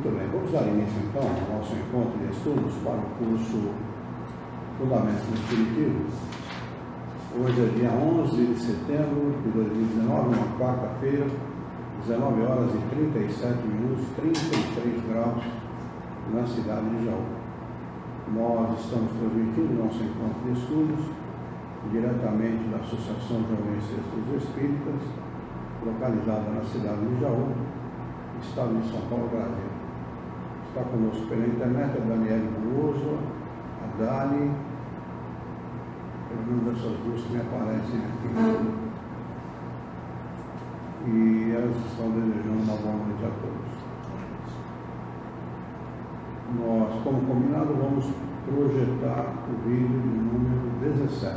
Muito bem, vamos dar início então ao nosso encontro de estudos para o curso Fundamentos do Espiritismo. Hoje é dia 11 de setembro de 2019, uma quarta-feira, 19 horas e 37 minutos, 33 graus, na cidade de Jaú. Nós estamos transmitindo nosso encontro de estudos diretamente da Associação Jovens dos Espíritas, localizada na cidade de Jaú, estado de São Paulo, Brasil. Está conosco pela internet a Daniela Buoso, a Dani, pelo menos dessas duas que me aparecem aqui. E elas estão desejando uma boa noite a todos. Nós, como combinado, vamos projetar o vídeo de número 17.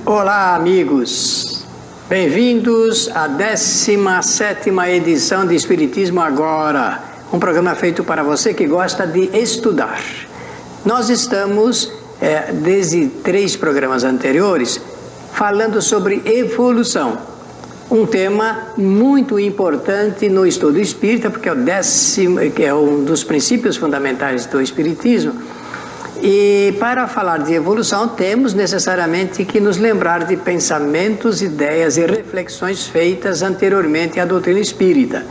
Olá, amigos, bem-vindos à 17ª edição de Espiritismo Agora, um programa feito para você que gosta de estudar. Nós estamos, desde 3 programas anteriores, falando sobre evolução, um tema muito importante no estudo espírita, porque é um dos princípios fundamentais do Espiritismo. E para falar de evolução, temos necessariamente que nos lembrar de pensamentos, ideias e reflexões feitas anteriormente à doutrina espírita.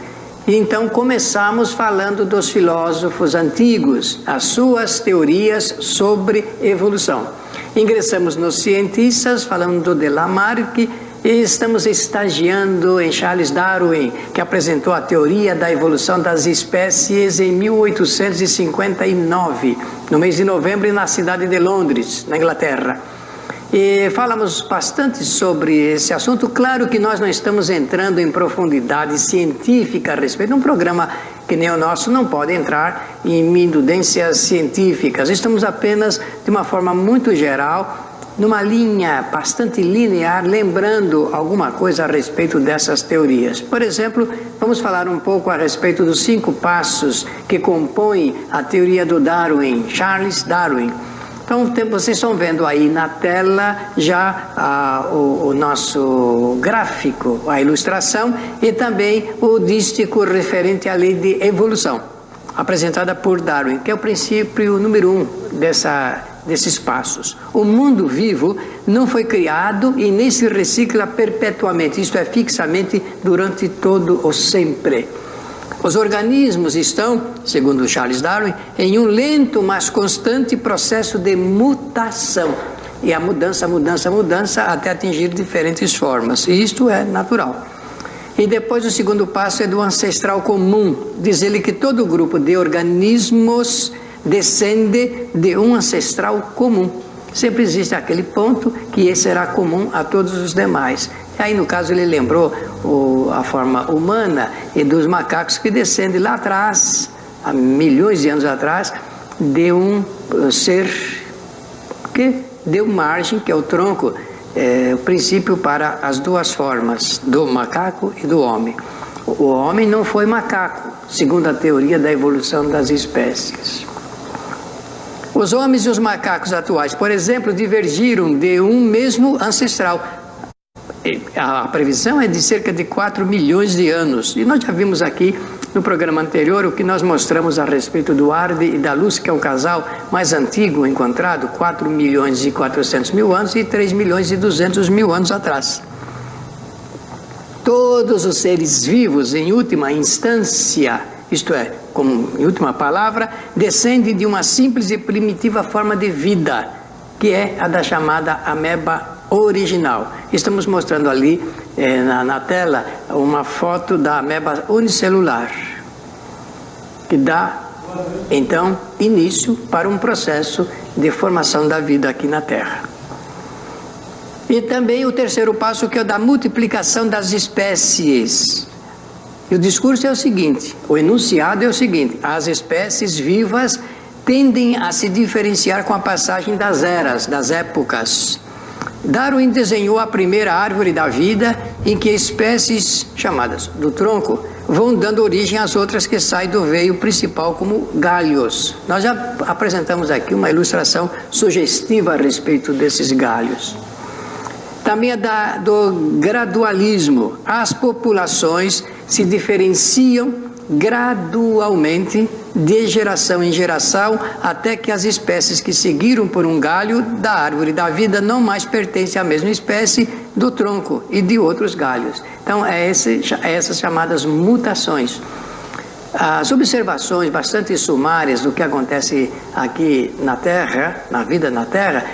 E então começamos falando dos filósofos antigos, as suas teorias sobre evolução. Ingressamos nos cientistas, falando de Lamarck, e estamos estagiando em Charles Darwin, que apresentou a teoria da evolução das espécies em 1859, no mês de novembro, na cidade de Londres, na Inglaterra. E falamos bastante sobre esse assunto. Claro que nós não estamos entrando em profundidade científica a respeito. Um programa que nem o nosso não pode entrar em minudências científicas. Estamos apenas, de uma forma muito geral, numa linha bastante linear, lembrando alguma coisa a respeito dessas teorias. Por exemplo, vamos falar um pouco a respeito dos 5 passos que compõem a teoria do Darwin, Charles Darwin. Então, vocês estão vendo aí na tela já o nosso gráfico, a ilustração, e também o dístico referente à lei de evolução, apresentada por Darwin, que é o princípio número 1 desses passos. O mundo vivo não foi criado e nem se recicla perpetuamente, isto é, fixamente durante todo o sempre. Os organismos estão, segundo Charles Darwin, em um lento, mas constante processo de mutação. E a mudança até atingir diferentes formas. E isto é natural. E depois o segundo passo é do ancestral comum. Diz ele que todo grupo de organismos descende de um ancestral comum. Sempre existe aquele ponto que será comum a todos os demais. Aí, no caso, ele lembrou a forma humana e dos macacos que descendem lá atrás, há milhões de anos atrás, de um ser que deu margem, que é o tronco, o princípio para as duas formas, do macaco e do homem. O homem não foi macaco, segundo a teoria da evolução das espécies. Os homens e os macacos atuais, por exemplo, divergiram de um mesmo ancestral. A previsão é de cerca de 4 milhões de anos. E nós já vimos aqui no programa anterior o que nós mostramos a respeito do Arde e da Luz, que é o casal mais antigo encontrado, 4 milhões e 400 mil anos e 3 milhões e 200 mil anos atrás. Todos os seres vivos, em última instância, isto é, como em última palavra, descendem de uma simples e primitiva forma de vida, que é a da chamada ameba original. Estamos mostrando ali na tela uma foto da ameba unicelular, que dá, então, início para um processo de formação da vida aqui na Terra. E também o terceiro passo, que é o da multiplicação das espécies. E o discurso é o seguinte, o enunciado é o seguinte: as espécies vivas tendem a se diferenciar com a passagem das eras, das épocas. Darwin desenhou a primeira árvore da vida em que espécies chamadas do tronco vão dando origem às outras que saem do veio principal como galhos. Nós já apresentamos aqui uma ilustração sugestiva a respeito desses galhos. Também é do gradualismo. As populações se diferenciam gradualmente de geração em geração, até que as espécies que seguiram por um galho da árvore da vida não mais pertencem à mesma espécie do tronco e de outros galhos. Então, essas chamadas mutações. As observações bastante sumárias do que acontece aqui na Terra, na vida na Terra,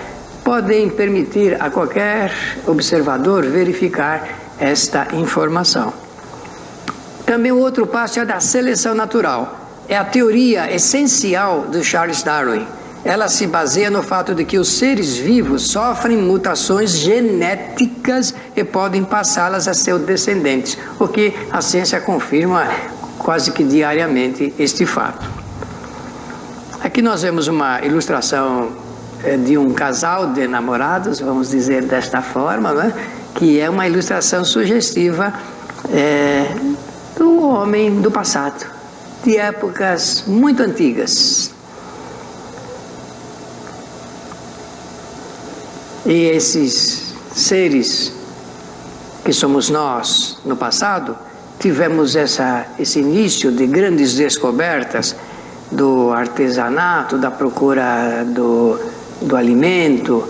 podem permitir a qualquer observador verificar esta informação. Também o outro passo é da seleção natural. É a teoria essencial do Charles Darwin. Ela se baseia no fato de que os seres vivos sofrem mutações genéticas e podem passá-las a seus descendentes, o que a ciência confirma quase que diariamente este fato. Aqui nós vemos uma ilustração de um casal de namorados, vamos dizer desta forma, né? Que é uma ilustração sugestiva do homem do passado, de épocas muito antigas. E esses seres que somos nós no passado, tivemos esse início de grandes descobertas do artesanato, da procura do alimento,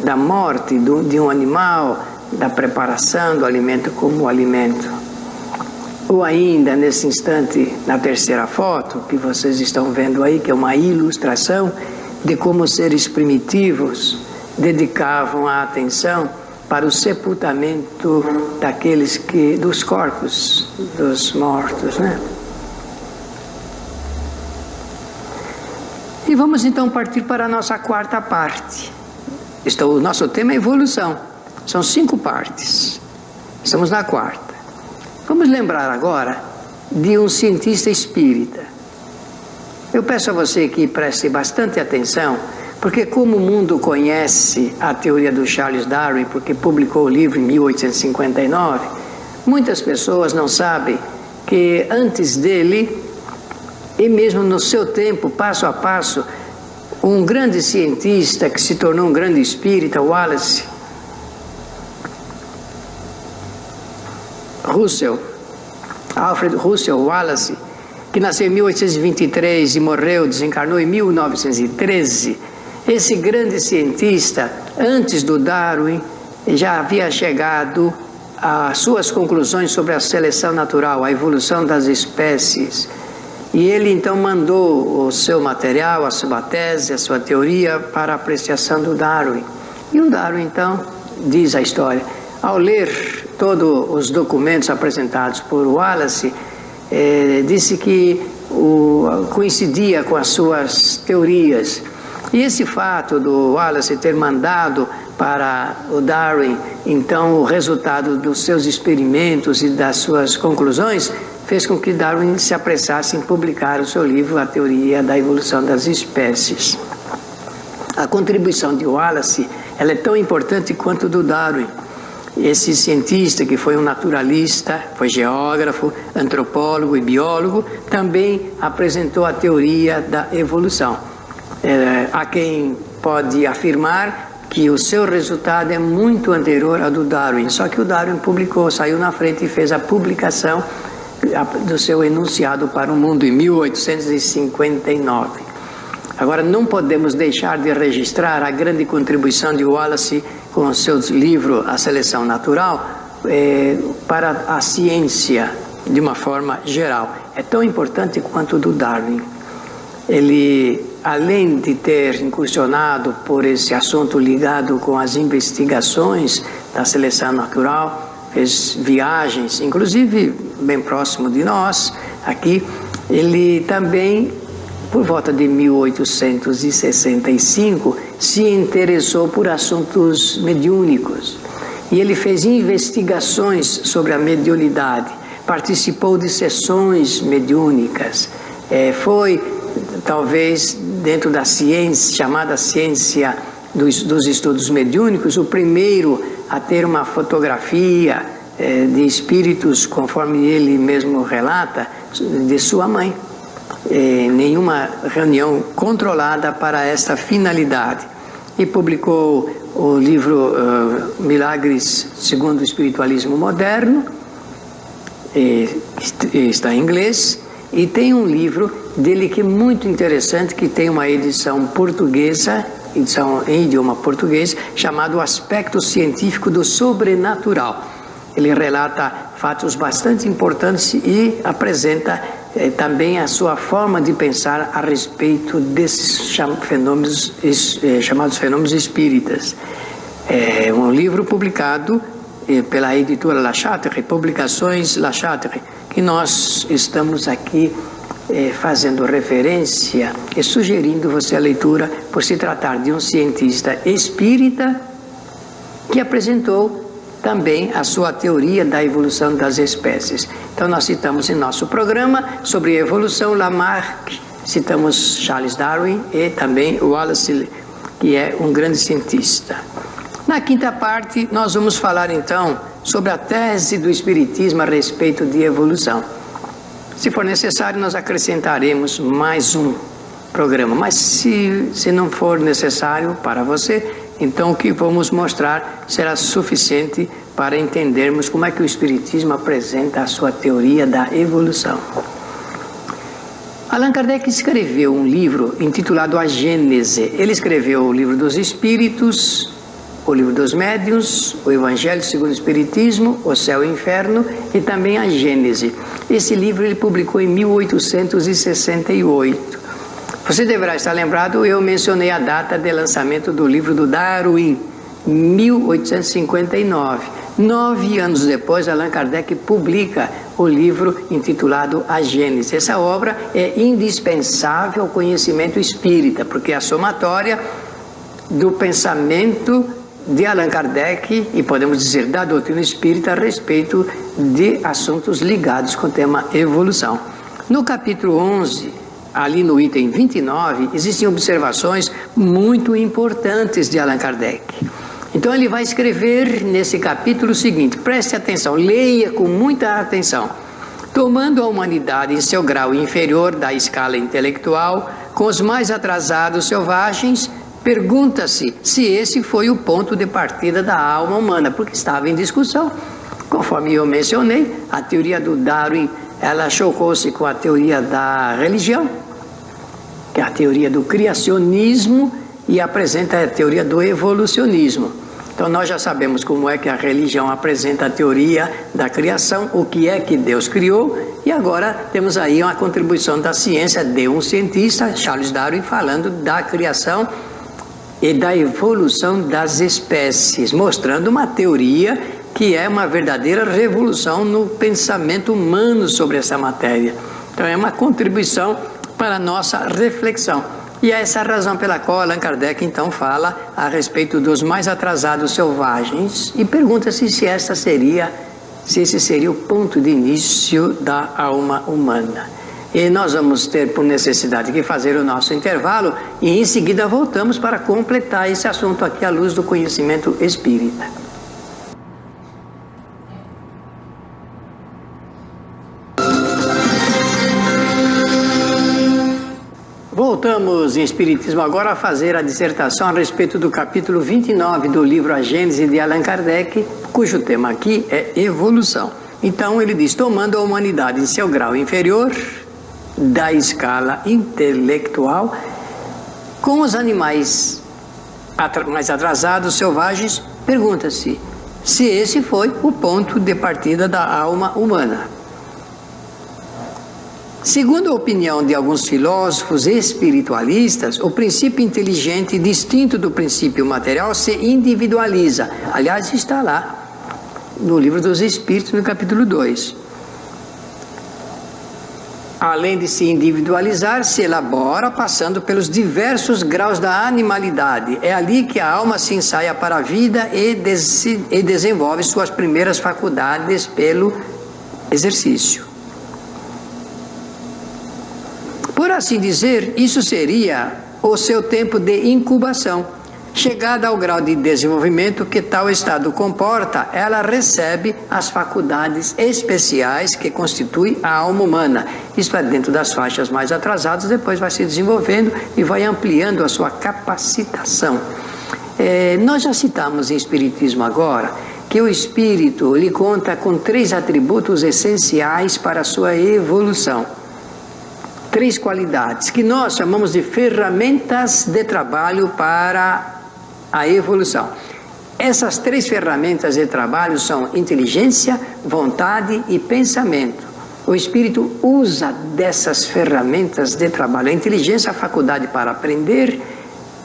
da morte de um animal, da preparação do alimento como alimento. Ou ainda, nesse instante, na terceira foto, que vocês estão vendo aí, que é uma ilustração de como os seres primitivos dedicavam a atenção para o sepultamento dos corpos dos mortos, né? E vamos então partir para a nossa quarta parte. O nosso tema é evolução. São 5 partes. Estamos na quarta. Vamos lembrar agora de um cientista espírita. Eu peço a você que preste bastante atenção, porque como o mundo conhece a teoria do Charles Darwin, porque publicou o livro em 1859, muitas pessoas não sabem que antes dele, e mesmo no seu tempo, passo a passo, um grande cientista que se tornou um grande espírita, Alfred Russel Wallace, que nasceu em 1823 e morreu, desencarnou em 1913, esse grande cientista, antes do Darwin, já havia chegado às suas conclusões sobre a seleção natural, a evolução das espécies. E ele então mandou o seu material, a sua tese, a sua teoria para a apreciação do Darwin. E o Darwin então, diz a história, ao ler todos os documentos apresentados por Wallace, disse que coincidia com as suas teorias. E esse fato do Wallace ter mandado para o Darwin, então, o resultado dos seus experimentos e das suas conclusões, fez com que Darwin se apressasse em publicar o seu livro, A Teoria da Evolução das Espécies. A contribuição de Wallace, ela é tão importante quanto do Darwin. Esse cientista, que foi um naturalista, foi geógrafo, antropólogo e biólogo, também apresentou a teoria da evolução. Há quem pode afirmar que o seu resultado é muito anterior ao do Darwin, só que o Darwin saiu na frente e fez a publicação do seu enunciado para o mundo em 1859. Agora, não podemos deixar de registrar a grande contribuição de Wallace com o seu livro A Seleção Natural para a ciência de uma forma geral. É tão importante quanto o do Darwin. Ele, além de ter incursionado por esse assunto ligado com as investigações da seleção natural, fez viagens, inclusive bem próximo de nós, aqui, ele também, por volta de 1865, se interessou por assuntos mediúnicos. E ele fez investigações sobre a mediunidade, participou de sessões mediúnicas, foi, talvez, dentro da ciência, chamada ciência dos estudos mediúnicos, o primeiro a ter uma fotografia de espíritos, conforme ele mesmo relata, de sua mãe. Nenhuma reunião controlada para esta finalidade. E publicou o livro Milagres segundo o Espiritualismo Moderno, está em inglês, e tem um livro dele que é muito interessante, que tem uma edição portuguesa, edição em idioma português, chamado Aspecto Científico do Sobrenatural. Ele relata fatos bastante importantes e apresenta também a sua forma de pensar a respeito desses fenômenos, chamados fenômenos espíritas. É um livro publicado pela editora La Chatre, Publicações La Chatre, que nós estamos aqui fazendo referência e sugerindo você a leitura por se tratar de um cientista espírita que apresentou também a sua teoria da evolução das espécies. Então nós citamos em nosso programa sobre evolução Lamarck, citamos Charles Darwin e também Wallace, que é um grande cientista. Na quinta parte nós vamos falar então sobre a tese do Espiritismo a respeito de evolução. Se for necessário nós acrescentaremos mais um programa, mas se não for necessário para você, então o que vamos mostrar será suficiente para entendermos como é que o Espiritismo apresenta a sua teoria da evolução. Allan Kardec escreveu um livro intitulado A Gênese. Ele escreveu o Livro dos Espíritos, o Livro dos Médiuns, o Evangelho segundo o Espiritismo, o Céu e o Inferno e também a Gênese. Esse livro ele publicou em 1868. Você deverá estar lembrado, eu mencionei a data de lançamento do livro do Darwin, 1859. 9 anos depois, Allan Kardec publica o livro intitulado A Gênese. Essa obra é indispensável ao conhecimento espírita, porque é a somatória do pensamento de Allan Kardec e podemos dizer da doutrina espírita a respeito de assuntos ligados com o tema evolução. No capítulo 11, ali no item 29, existem observações muito importantes de Allan Kardec. Então ele vai escrever nesse capítulo o seguinte, preste atenção, leia com muita atenção. Tomando a humanidade em seu grau inferior da escala intelectual, com os mais atrasados selvagens, pergunta-se se esse foi o ponto de partida da alma humana, porque estava em discussão. Conforme eu mencionei, a teoria do Darwin, ela chocou-se com a teoria da religião, que é a teoria do criacionismo, e apresenta a teoria do evolucionismo. Então nós já sabemos como é que a religião apresenta a teoria da criação, o que é que Deus criou, e agora temos aí uma contribuição da ciência de um cientista, Charles Darwin, falando da criação e da evolução das espécies, mostrando uma teoria que é uma verdadeira revolução no pensamento humano sobre essa matéria. Então é uma contribuição para a nossa reflexão. E é essa a razão pela qual Allan Kardec então fala a respeito dos mais atrasados selvagens e pergunta-se se esse seria o ponto de início da alma humana. E nós vamos ter por necessidade que fazer o nosso intervalo e em seguida voltamos para completar esse assunto aqui à luz do conhecimento espírita. Voltamos em Espiritismo agora a fazer a dissertação a respeito do capítulo 29 do livro A Gênese de Allan Kardec, cujo tema aqui é evolução. Então ele diz, tomando a humanidade em seu grau inferior da escala intelectual, com os animais mais atrasados, selvagens, pergunta-se se esse foi o ponto de partida da alma humana. Segundo a opinião de alguns filósofos espiritualistas, o princípio inteligente, distinto do princípio material, se individualiza. Aliás, está lá no Livro dos Espíritos, no capítulo 2. Além de se individualizar, se elabora passando pelos diversos graus da animalidade. É ali que a alma se ensaia para a vida e desenvolve suas primeiras faculdades pelo exercício. Por assim dizer, isso seria o seu tempo de incubação. Chegada ao grau de desenvolvimento que tal estado comporta, ela recebe as faculdades especiais que constituem a alma humana. Isto é, dentro das faixas mais atrasadas, depois vai se desenvolvendo e vai ampliando a sua capacitação. Nós já citamos em Espiritismo agora que o espírito lhe conta com 3 atributos essenciais para a sua evolução. 3 qualidades que nós chamamos de ferramentas de trabalho para a evolução. Essas 3 ferramentas de trabalho são inteligência, vontade e pensamento. O espírito usa dessas ferramentas de trabalho. A inteligência é a faculdade para aprender,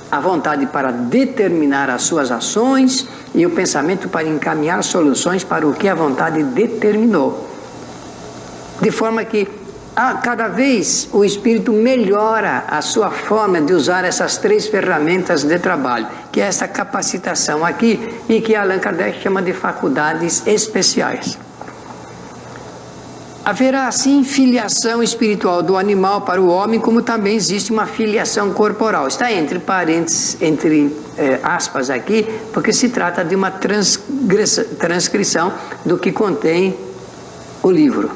a vontade para determinar as suas ações e o pensamento para encaminhar soluções para o que a vontade determinou. De forma que cada vez o espírito melhora a sua forma de usar essas 3 ferramentas de trabalho, que é essa capacitação aqui e que Allan Kardec chama de faculdades especiais. Haverá assim filiação espiritual do animal para o homem, como também existe uma filiação corporal. Está entre parênteses, aspas aqui, porque se trata de uma transcrição do que contém o livro.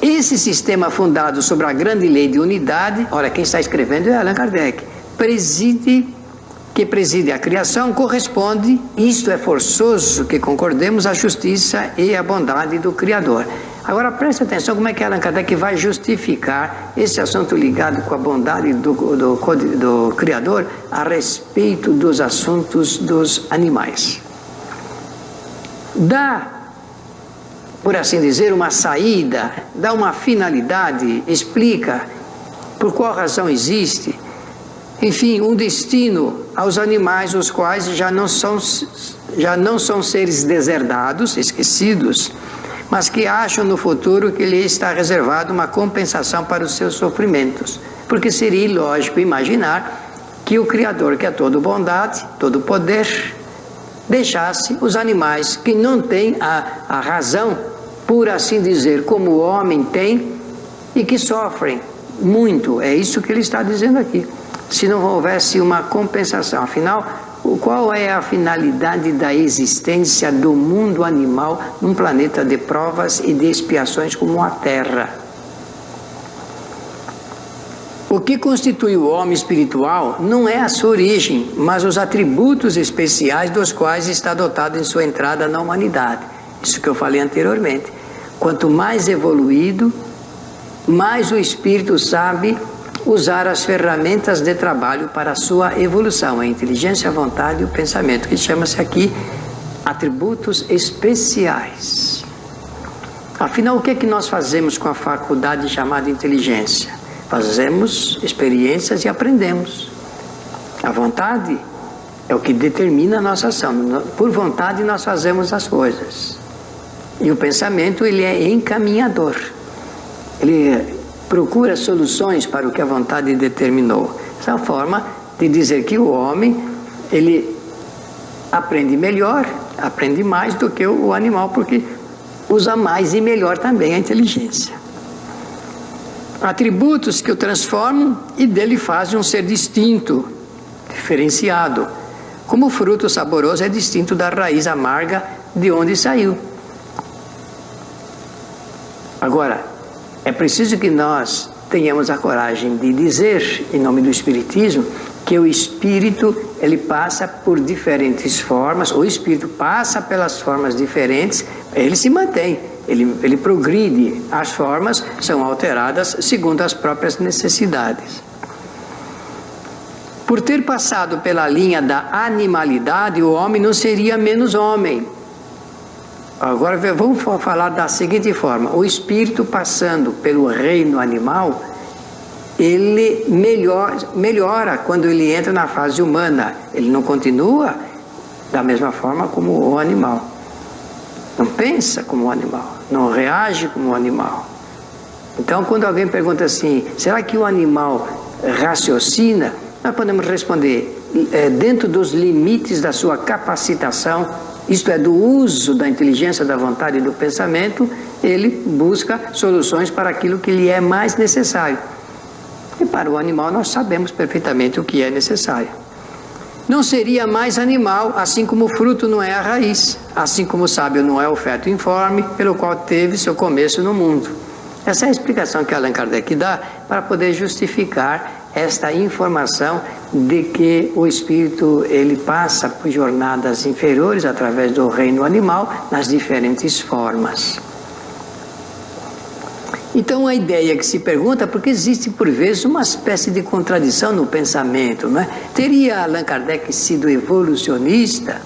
Esse sistema fundado sobre a grande lei de unidade, ora, quem está escrevendo é Allan Kardec, que preside a criação, corresponde, isto é forçoso que concordemos, à justiça e à bondade do Criador. Agora preste atenção como é que Allan Kardec vai justificar esse assunto ligado com a bondade do Criador a respeito dos assuntos dos animais. Dá, por assim dizer, uma saída, dá uma finalidade, explica por qual razão existe, enfim, um destino aos animais, os quais já não são seres deserdados, esquecidos, mas que acham no futuro que lhe está reservado uma compensação para os seus sofrimentos, porque seria ilógico imaginar que o Criador, que é todo bondade, todo poder, deixasse os animais que não têm a razão, por assim dizer, como o homem tem, e que sofrem muito. É isso que ele está dizendo aqui. Se não houvesse uma compensação. Afinal, qual é a finalidade da existência do mundo animal num planeta de provas e de expiações como a Terra? O que constitui o homem espiritual não é a sua origem, mas os atributos especiais dos quais está dotado em sua entrada na humanidade. Isso que eu falei anteriormente. Quanto mais evoluído, mais o espírito sabe usar as ferramentas de trabalho para a sua evolução, a inteligência, a vontade e o pensamento, que chama-se aqui atributos especiais. Afinal, o que é que nós fazemos com a faculdade chamada inteligência? Fazemos experiências e aprendemos. A vontade é o que determina a nossa ação. Por vontade nós fazemos as coisas. E o pensamento, ele é encaminhador. Ele procura soluções para o que a vontade determinou. Essa é a forma de dizer que o homem, ele aprende melhor, aprende mais do que o animal, porque usa mais e melhor também a inteligência. Atributos que o transformam e dele fazem um ser distinto, diferenciado, como o fruto saboroso é distinto da raiz amarga de onde saiu. Agora, é preciso que nós tenhamos a coragem de dizer, em nome do Espiritismo, que o Espírito, ele passa por diferentes formas, o Espírito passa pelas formas diferentes, ele se mantém, ele progride, as formas são alteradas segundo as próprias necessidades. Por ter passado pela linha da animalidade, o homem não seria menos homem. Agora vamos falar da seguinte forma: o espírito passando pelo reino animal, ele melhora quando ele entra na fase humana. Ele não continua da mesma forma como o animal. Não pensa como o animal, não reage como o animal. Então, quando alguém pergunta assim, será que o animal raciocina? Nós podemos responder, dentro dos limites da sua capacitação, isto é, do uso da inteligência, da vontade e do pensamento, ele busca soluções para aquilo que lhe é mais necessário. E para o animal nós sabemos perfeitamente o que é necessário. não seria mais animal, assim como o fruto não é a raiz, assim como o sábio não é o feto informe, pelo qual teve seu começo no mundo. Essa é a explicação que Allan Kardec dá para poder justificar esta informação de que o espírito ele passa por jornadas inferiores através do reino animal nas diferentes formas. Então a ideia que se pergunta, porque existe por vezes uma espécie de contradição no pensamento, não é? Teria Allan Kardec sido evolucionista?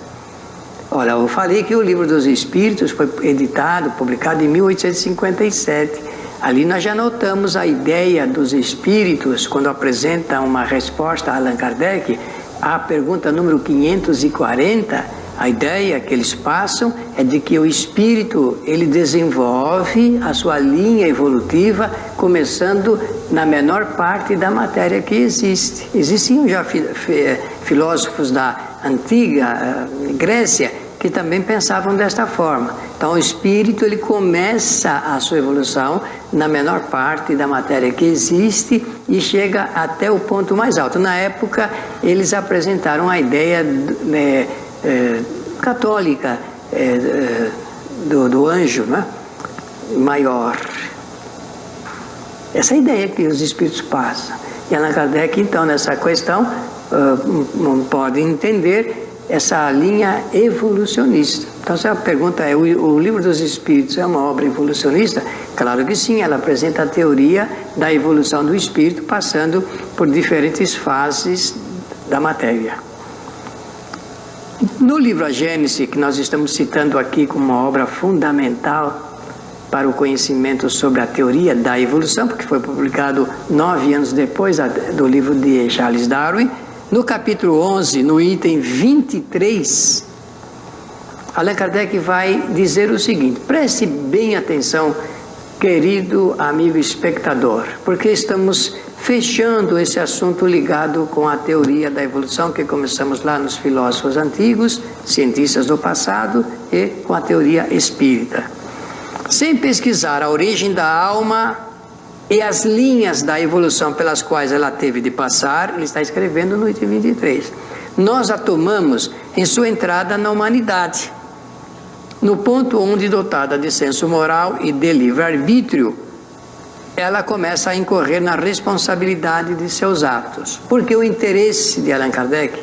Olha, eu falei que o Livro dos Espíritos foi editado, publicado em 1857. Ali nós já notamos a ideia dos espíritos, quando apresenta uma resposta a Allan Kardec, à pergunta número 540, a ideia que eles passam é de que o espírito ele desenvolve a sua linha evolutiva começando na menor parte da matéria que existe. Existiam já filósofos da antiga Grécia que também pensavam desta forma. Então o espírito ele começa a sua evolução na menor parte da matéria que existe e chega até o ponto mais alto. Na época eles apresentaram a ideia católica do anjo, né, maior. Essa é a ideia que os espíritos passam. E Allan Kardec, então, nessa questão, pode entender essa linha evolucionista. Então, se a pergunta é, o Livro dos Espíritos é uma obra evolucionista? Claro que sim, ela apresenta a teoria da evolução do espírito, passando por diferentes fases da matéria. No livro A Gênese, que nós estamos citando aqui como uma obra fundamental para o conhecimento sobre a teoria da evolução, porque foi publicado 9 anos depois do livro de Charles Darwin, no capítulo 11, no item 23, Allan Kardec vai dizer o seguinte: preste bem atenção, querido amigo espectador, porque estamos fechando esse assunto ligado com a teoria da evolução que começamos lá nos filósofos antigos, cientistas do passado e com a teoria espírita. Sem pesquisar a origem da alma e as linhas da evolução pelas quais ela teve de passar, ele está escrevendo no item 23, nós a tomamos em sua entrada na humanidade, no ponto onde, dotada de senso moral e de livre-arbítrio, ela começa a incorrer na responsabilidade de seus atos. Porque o interesse de Allan Kardec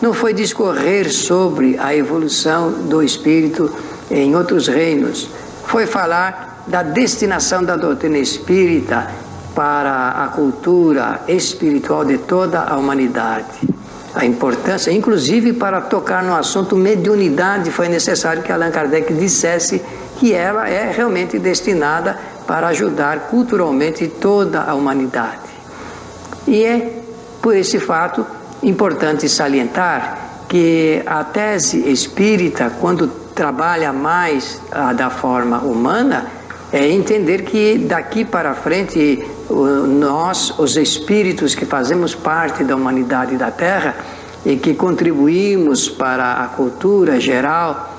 não foi discorrer sobre a evolução do espírito em outros reinos, foi falar da destinação da doutrina espírita para a cultura espiritual de toda a humanidade. A importância, inclusive para tocar no assunto mediunidade, foi necessário que Allan Kardec dissesse que ela é realmente destinada para ajudar culturalmente toda a humanidade. E é, por esse fato, importante salientar que a tese espírita, quando trabalha mais da forma humana, é entender que daqui para frente nós, os espíritos que fazemos parte da humanidade da Terra e que contribuímos para a cultura geral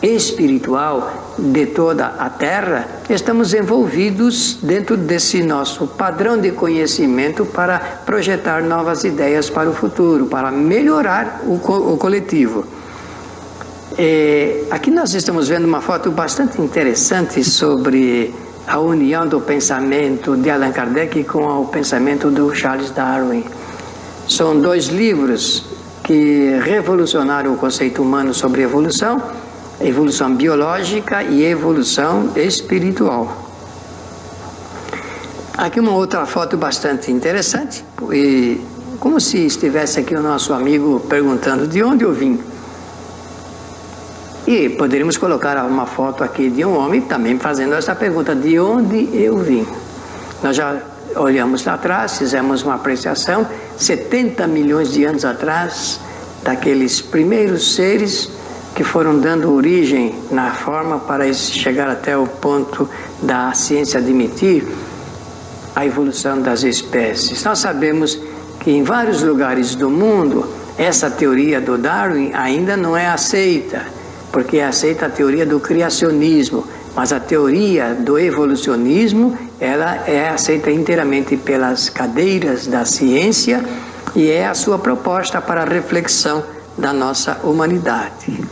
espiritual de toda a Terra, estamos envolvidos dentro desse nosso padrão de conhecimento para projetar novas ideias para o futuro, para melhorar o coletivo. Aqui nós estamos vendo uma foto bastante interessante sobre a união do pensamento de Allan Kardec com o pensamento do Charles Darwin. São 2 livros que revolucionaram o conceito humano sobre evolução biológica e evolução espiritual. Aqui uma outra foto bastante interessante, e como se estivesse aqui o nosso amigo perguntando de onde eu vim. E poderíamos colocar uma foto aqui de um homem também fazendo essa pergunta: de onde eu vim? Nós já olhamos lá atrás, fizemos uma apreciação, 70 milhões de anos atrás, daqueles primeiros seres que foram dando origem na forma para chegar até o ponto da ciência admitir a evolução das espécies. Nós sabemos que em vários lugares do mundo essa teoria do Darwin ainda não é aceita, porque é aceita a teoria do criacionismo, mas a teoria do evolucionismo ela é aceita inteiramente pelas cadeiras da ciência e é a sua proposta para a reflexão da nossa humanidade.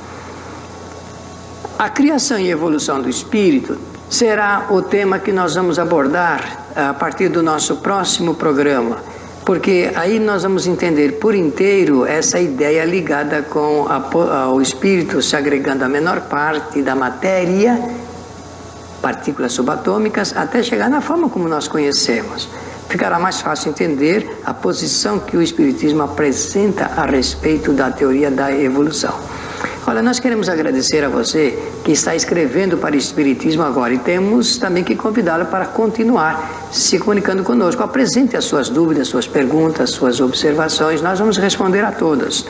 A criação e evolução do espírito será o tema que nós vamos abordar a partir do nosso próximo programa, porque aí nós vamos entender por inteiro essa ideia ligada com o espírito se agregando à menor parte da matéria, partículas subatômicas, até chegar na forma como nós conhecemos. Ficará mais fácil entender a posição que o Espiritismo apresenta a respeito da teoria da evolução. Olha, nós queremos agradecer a você que está escrevendo para o Espiritismo agora, e temos também que convidá-lo para continuar se comunicando conosco. Apresente as suas dúvidas, suas perguntas, suas observações, nós vamos responder a todas.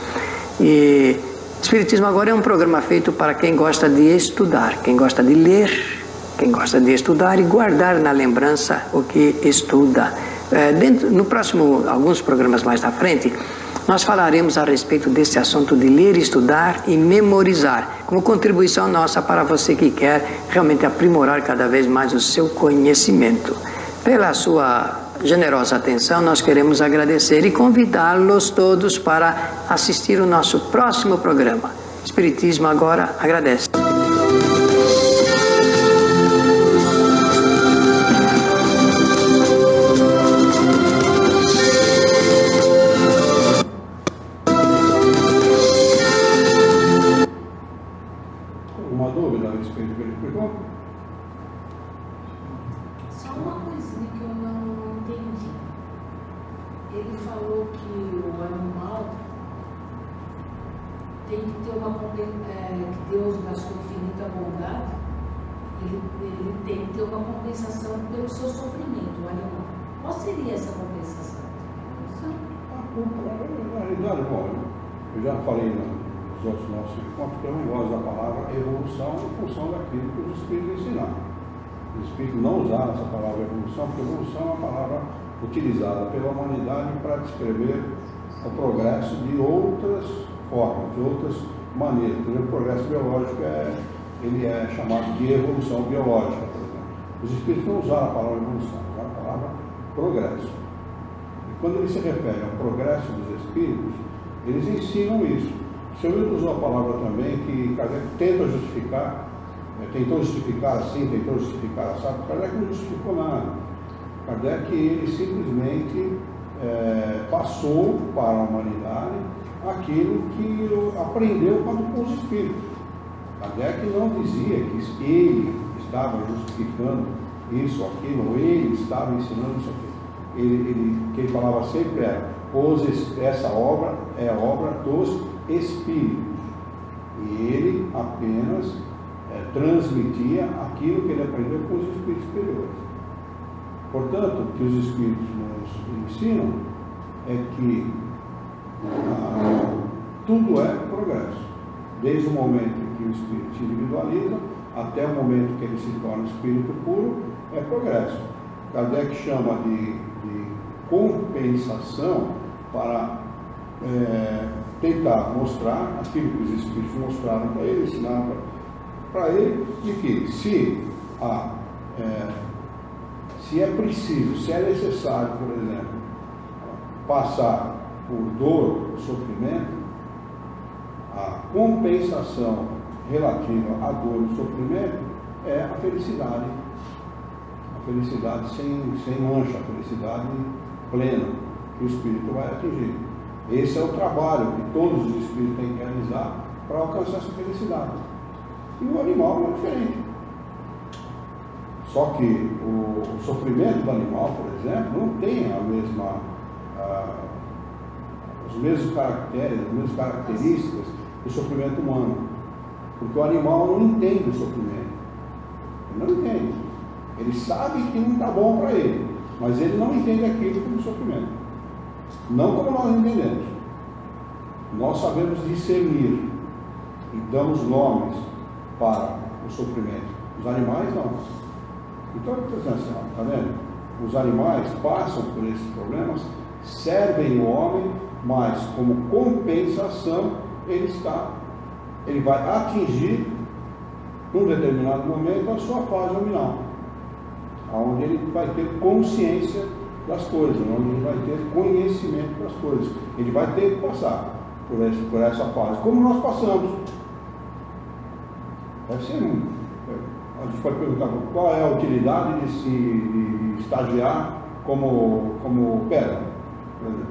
E Espiritismo agora é um programa feito para quem gosta de estudar, quem gosta de ler, quem gosta de estudar e guardar na lembrança o que estuda. No próximo, alguns programas mais à frente, nós falaremos a respeito desse assunto de ler, estudar e memorizar, como contribuição nossa para você que quer realmente aprimorar cada vez mais o seu conhecimento. Pela sua generosa atenção, nós queremos agradecer e convidá-los todos para assistir o nosso próximo programa. Espiritismo agora agradece. Só uma coisinha que eu não entendi. Ele falou que o animal tem que ter uma que Deus, na sua infinita bondade, ele tem que ter uma compensação pelo seu sofrimento, o animal. Qual seria essa compensação? Na realidade, bom, eu já falei nos outros nossos encontros que eu não gosto da palavra evolução em função daquilo que os Espíritos ensinaram. Os Espíritos não usaram essa palavra evolução, porque evolução é uma palavra utilizada pela humanidade para descrever o progresso de outras formas, de outras maneiras. Por exemplo, o progresso biológico ele é chamado de evolução biológica, por exemplo. Os Espíritos não usaram a palavra evolução, usaram a palavra progresso. E quando ele se refere ao progresso dos Espíritos, eles ensinam isso. O senhor usou a palavra também que Kardec tentou justificar assim, tentou justificar assado. Kardec não justificou nada. Kardec, ele simplesmente passou para a humanidade aquilo que aprendeu com os Espíritos. Kardec não dizia que ele estava justificando isso, aquilo, ou ele estava ensinando isso aqui. Que ele falava sempre essa obra é a obra dos Espíritos. E ele apenas transmitia aquilo que ele aprendeu com os Espíritos superiores. Portanto, o que os Espíritos nos ensinam é que tudo é progresso. Desde o momento em que o Espírito se individualiza até o momento que ele se torna Espírito puro, é progresso. Kardec chama de compensação para tentar mostrar aquilo que os Espíritos mostraram para ele, ensinaram para ele, de que se é preciso, se é necessário, por exemplo, passar por dor, sofrimento, a compensação relativa à dor e sofrimento é a felicidade. A felicidade sem mancha, a felicidade plena que o Espírito vai atingir. Esse é o trabalho que todos os Espíritos têm que realizar para alcançar essa felicidade. E o animal é diferente. Só que o sofrimento do animal, por exemplo, não tem os mesmos caracteres, as mesmas características do sofrimento humano. Porque o animal não entende o sofrimento. Ele não entende. Ele sabe que não está bom para ele, mas ele não entende aquilo como sofrimento. Não como nós entendemos. Nós sabemos discernir e damos nomes para o sofrimento. Os animais não. Então, presta atenção, está vendo? Os animais passam por esses problemas, servem o homem, mas como compensação ele vai atingir, num determinado momento, a sua fase nominal, onde ele vai ter consciência das coisas, onde ele vai ter conhecimento das coisas. Ele vai ter que passar por essa fase, como nós passamos. Deve ser a gente pode perguntar qual é a utilidade de estagiar como pedra, por exemplo,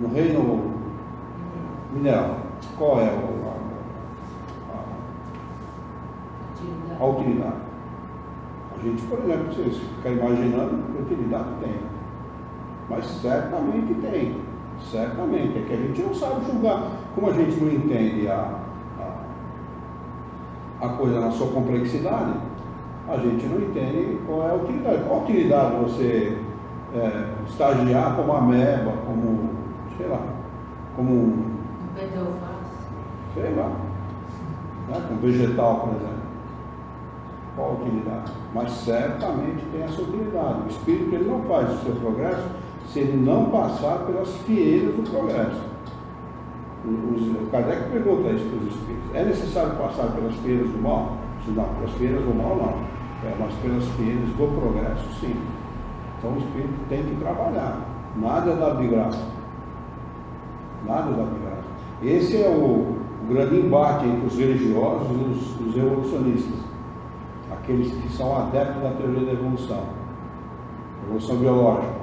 no reino mineral. Qual é a utilidade? A gente, por exemplo, se você ficar imaginando, que utilidade tem. Mas certamente tem. Certamente. É que a gente não sabe julgar. Como a gente não entende a coisa na sua complexidade, a gente não entende qual é a utilidade. Qual a utilidade de você estagiar como ameba, como, sei lá, como sei lá, né? Como vegetal, por exemplo. Qual a utilidade? Mas certamente tem essa utilidade. O espírito ele não faz o seu progresso se ele não passar pelas fieiras do progresso. O Kardec pergunta isso para os espíritos: é necessário passar pelas fieiras do mal? Não, pelas fieiras do mal não, mas pelas fieiras do progresso sim. Então o espírito tem que trabalhar. Nada é dado de graça. Nada é dado de graça. Esse é o grande embate entre os religiosos e os evolucionistas, aqueles que são adeptos da teoria da evolução biológica,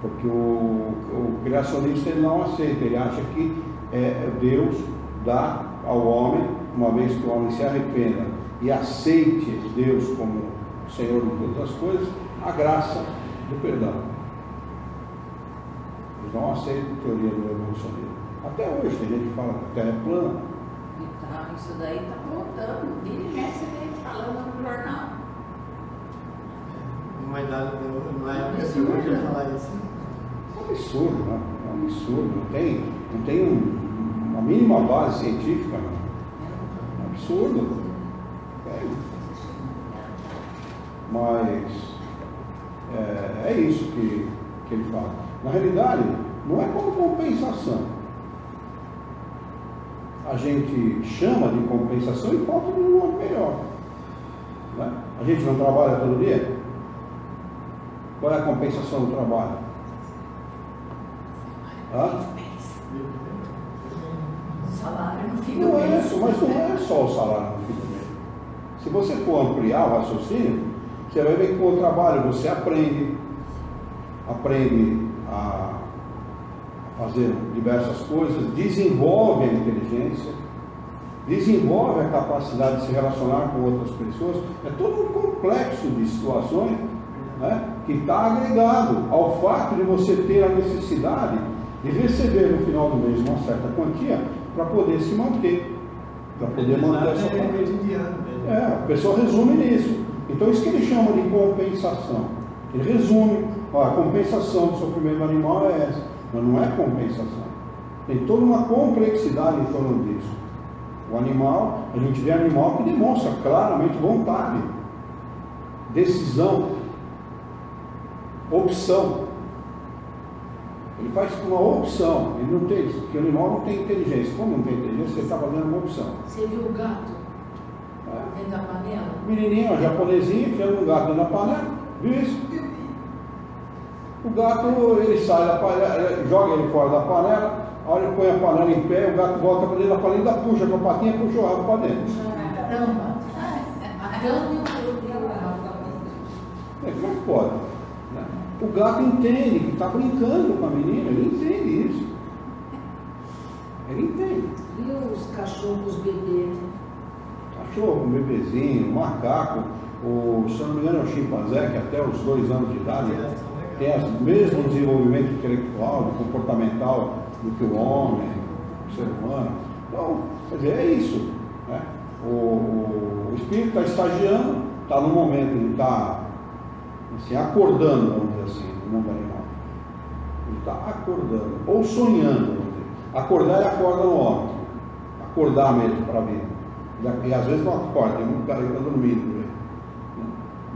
porque o criacionista ele não aceita, ele acha que Deus dá ao homem, uma vez que o homem se arrependa e aceite Deus como Senhor de todas as coisas, a graça do perdão. Eles não aceitam a teoria do evolucionismo. Até hoje tem gente que fala que a Terra é plana. Então, isso daí está voltando. Ele mesmo vem falando no jornal. Não é nada, não é a pessoa que vai falar isso. É um absurdo, né? É um absurdo. Não tem uma mínima base científica, não. É um absurdo. Mas é isso que ele fala. Na realidade, não é como compensação. A gente chama de compensação em falta de um nome melhor. Né? A gente não trabalha todo dia? Qual é a compensação do trabalho? Salário no fim do Não é, mês. mas não é só o salário no fim do mês. Se você for ampliar o raciocínio, você vai ver que com o trabalho você aprende a fazer diversas coisas, desenvolve a inteligência, desenvolve a capacidade de se relacionar com outras pessoas. É todo um complexo de situações, né, que está agregado ao fato de você ter a necessidade de receber no final do mês uma certa quantia para poder se manter, para poder manter a sua família. A pessoa resume nisso. Então isso que ele chama de compensação. Ele resume: a compensação do sofrimento animal é essa, mas não é compensação. Tem toda uma complexidade em torno disso. O animal, a gente vê animal que demonstra claramente vontade, decisão, opção. Ele faz uma opção. Ele não tem, porque o animal não tem inteligência. Como não tem inteligência, ele está fazendo uma opção. Você viu o gato dentro da panela? Menininho, japonesinho, enfiando um gato dentro da panela. Viu isso? O gato, ele sai da panela, joga ele fora da panela, a hora ele põe a panela em pé, o gato volta para dentro da panela, ainda puxa com a patinha e puxa o rabo para dentro. Caramba! A tampa e o Como é que pode? Né? O gato entende que está brincando com a menina, ele entende isso. Ele entende. E os cachorros bebês? Cachorro, um bebezinho, um macaco, se eu não me engano é o chimpanzé, que até os 2 anos de idade tem o mesmo desenvolvimento intelectual, comportamental do que o homem, o ser humano. Então, quer dizer, é isso. Né? O espírito está estagiando, está no momento de estar assim, acordando, vamos dizer assim, no mundo animal. Ele está acordando, ou sonhando, vamos dizer. Acordar, ele acorda no homem. Acordar mesmo para a vida. E às vezes não acorda, tem muito cara que está dormindo. Né?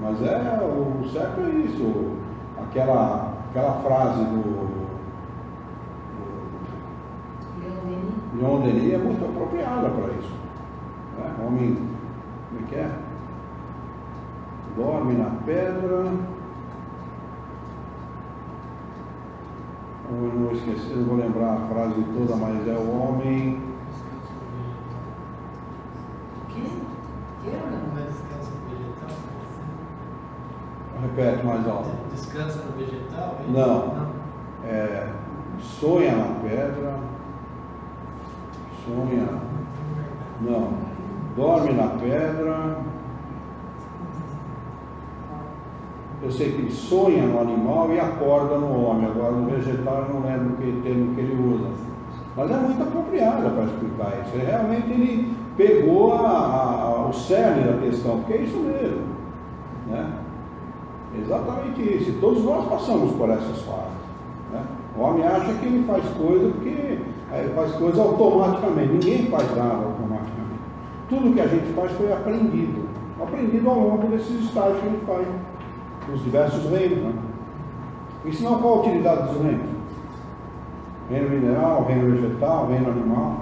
Mas o certo é isso. Aquela frase do Leon Denis é muito apropriada para isso. Né? O homem, como é que é? Dorme na pedra Eu não vou esquecer, eu não vou lembrar a frase toda, mas é o homem. Não é descanso no vegetal? Repete mais alto. Descansa no vegetal? É isso? Não. É, sonha na pedra. Sonha. Não. Dorme na pedra. Eu sei que ele sonha no animal e acorda no homem. Agora no vegetal eu não lembro o termo que ele usa. Mas é muito apropriada para explicar isso. Realmente ele pegou o cerne da questão, porque é isso mesmo. Né? Exatamente isso. E todos nós passamos por essas fases. Né? O homem acha que ele faz coisa porque faz coisa automaticamente. Ninguém faz nada automaticamente. Tudo que a gente faz foi aprendido. Aprendido ao longo desses estágios que a gente faz. Nos diversos reinos, né? E senão qual a utilidade dos reinos? Reino mineral, reino vegetal, reino animal.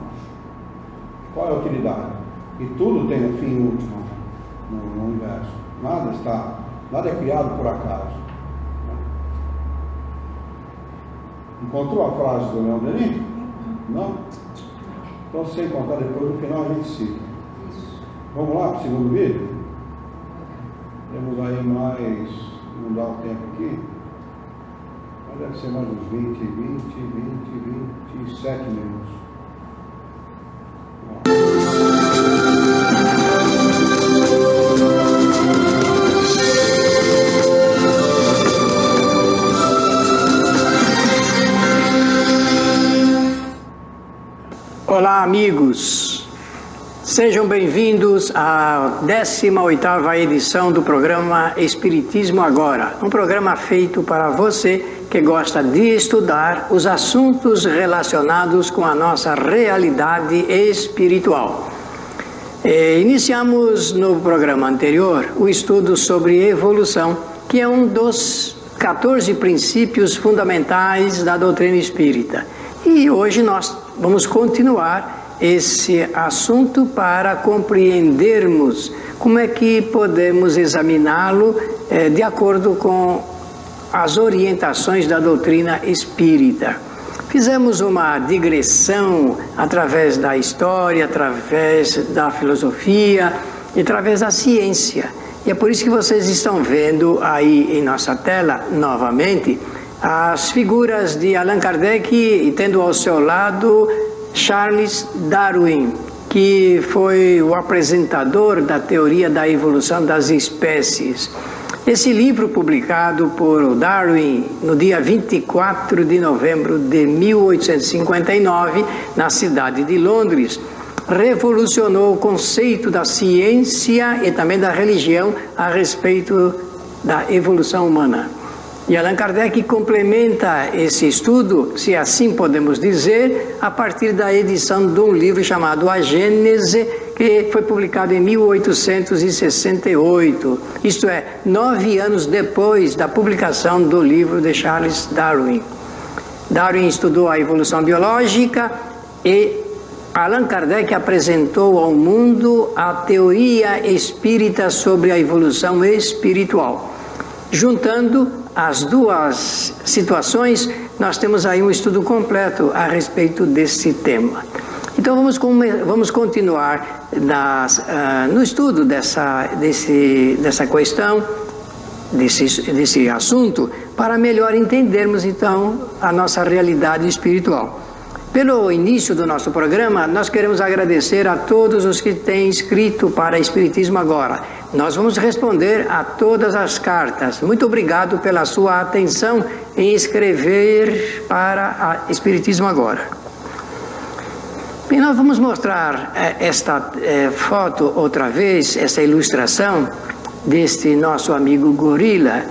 Qual é a utilidade? E tudo tem um fim último no universo. Nada é criado por acaso. Encontrou a frase do Leon Denis? Não? Então se você encontrar depois, no final a gente cita. Vamos lá para o segundo vídeo? Temos aí mais... Não dá o tempo aqui, mas deve ser mais uns 27 minutos. Olá, amigos. Sejam bem-vindos à 18ª edição do programa Espiritismo Agora, um programa feito para você que gosta de estudar os assuntos relacionados com a nossa realidade espiritual. Iniciamos no programa anterior o estudo sobre evolução, que é um dos 14 princípios fundamentais da doutrina espírita. E hoje nós vamos continuar esse assunto para compreendermos como é que podemos examiná-lo de acordo com as orientações da doutrina espírita. Fizemos uma digressão através da história, através da filosofia e através da ciência. E é por isso que vocês estão vendo aí em nossa tela, novamente, as figuras de Allan Kardec e tendo ao seu lado Charles Darwin, que foi o apresentador da teoria da evolução das espécies. Esse livro, publicado por Darwin no dia 24 de novembro de 1859, na cidade de Londres, revolucionou o conceito da ciência e também da religião a respeito da evolução humana. E Allan Kardec complementa esse estudo, se assim podemos dizer, a partir da edição de um livro chamado A Gênese, que foi publicado em 1868, isto é, 9 anos depois da publicação do livro de Charles Darwin. Darwin estudou a evolução biológica e Allan Kardec apresentou ao mundo a teoria espírita sobre a evolução espiritual. Juntando as duas situações, nós temos aí um estudo completo a respeito desse tema. Então vamos continuar no estudo dessa questão, desse assunto, para melhor entendermos então a nossa realidade espiritual. Pelo início do nosso programa, nós queremos agradecer a todos os que têm escrito para Espiritismo Agora. Nós vamos responder a todas as cartas. Muito obrigado pela sua atenção em escrever para a Espiritismo Agora. E nós vamos mostrar esta foto outra vez, essa ilustração deste nosso amigo gorila,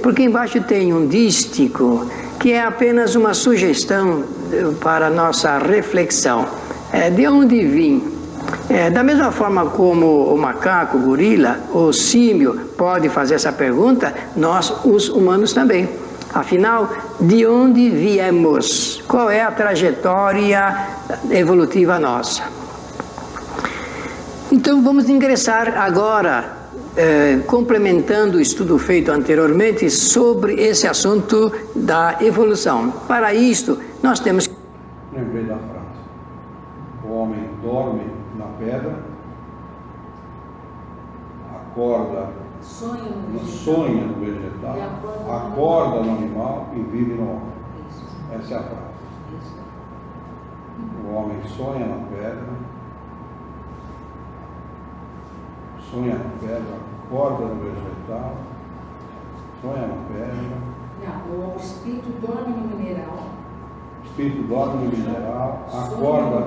porque embaixo tem um dístico que é apenas uma sugestão para nossa reflexão. De onde vim? Da mesma forma como o macaco, o gorila, o símio pode fazer essa pergunta, nós, os humanos, também. Afinal, de onde viemos? Qual é a trajetória evolutiva nossa? Então vamos ingressar agora complementando o estudo feito anteriormente sobre esse assunto da evolução. Para isto, nós temos que... Lembrei da frase. O homem dorme na pedra, acorda, sonha no vegetal, acorda no animal e vive no homem. Essa é a frase. O homem sonha na pedra, acorda no vegetal, sonha na pedra. Não, o espírito dorme no mineral. O espírito dorme no mineral, acorda,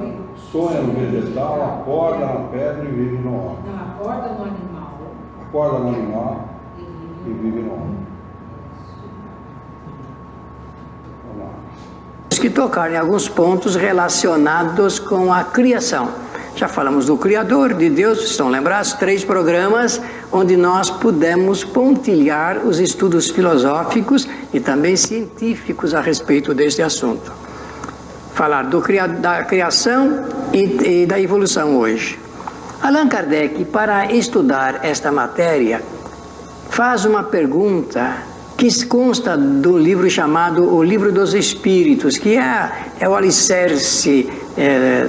sonha no vegetal, acorda na pedra e vive no homem. Não, acorda no animal. Acorda no animal e vive no homem. Vamos lá. Temos que tocar em alguns pontos relacionados com a criação. Já falamos do Criador, de Deus, estão lembrados? 3 programas onde nós pudemos pontilhar os estudos filosóficos e também científicos a respeito deste assunto. Falar da criação e da evolução hoje. Allan Kardec, para estudar esta matéria, faz uma pergunta que consta do livro chamado O Livro dos Espíritos, que é o alicerce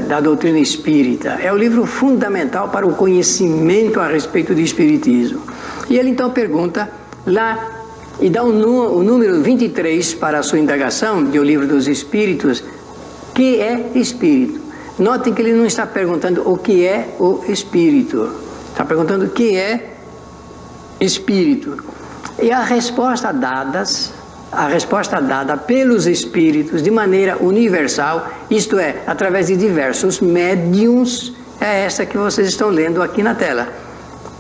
da doutrina espírita. É o livro fundamental para o conhecimento a respeito do espiritismo. E ele então pergunta lá, e dá o número 23 para a sua indagação do Livro dos Espíritos, que é espírito. Notem que ele não está perguntando o que é o espírito, está perguntando o que é espírito. E a resposta dada pelos espíritos de maneira universal, isto é, através de diversos médiuns, é esta que vocês estão lendo aqui na tela.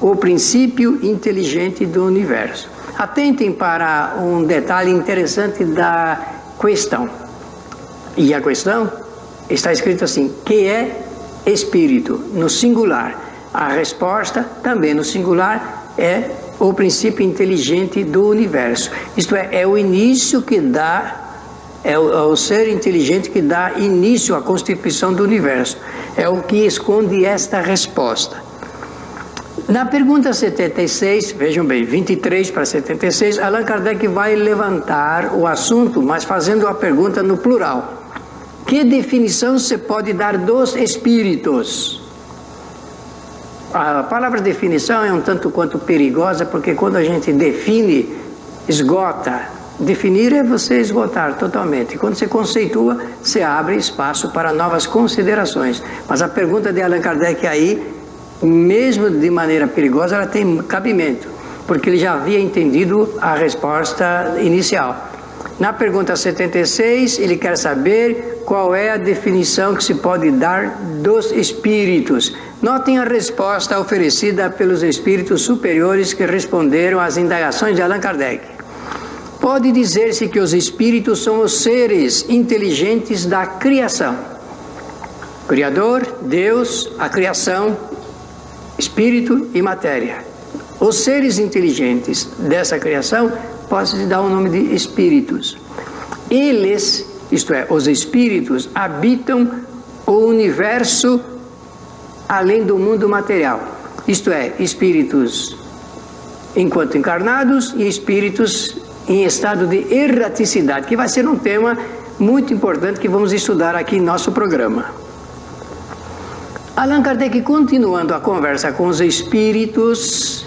O princípio inteligente do universo. Atentem para um detalhe interessante da questão. E a questão está escrito assim: que é espírito, no singular. A resposta, também no singular, é o princípio inteligente do universo. Isto é o início que dá, é o ser inteligente que dá início à constituição do universo. É o que esconde esta resposta. Na pergunta 76, vejam bem, 23 para 76, Allan Kardec vai levantar o assunto, mas fazendo a pergunta no plural. Que definição se pode dar dos espíritos? A palavra definição é um tanto quanto perigosa, porque quando a gente define, esgota. Definir é você esgotar totalmente. Quando você conceitua, você abre espaço para novas considerações. Mas a pergunta de Allan Kardec aí, mesmo de maneira perigosa, ela tem cabimento, porque ele já havia entendido a resposta inicial. Na pergunta 76, ele quer saber qual é a definição que se pode dar dos espíritos. Notem a resposta oferecida pelos espíritos superiores que responderam às indagações de Allan Kardec. Pode dizer-se que os espíritos são os seres inteligentes da criação. Criador, Deus, a criação, espírito e matéria. Os seres inteligentes dessa criação pode-se dar o nome de espíritos. Eles, isto é, os espíritos, habitam o universo além do mundo material. Isto é, espíritos enquanto encarnados e espíritos em estado de erraticidade, que vai ser um tema muito importante que vamos estudar aqui em nosso programa. Allan Kardec, continuando a conversa com os espíritos,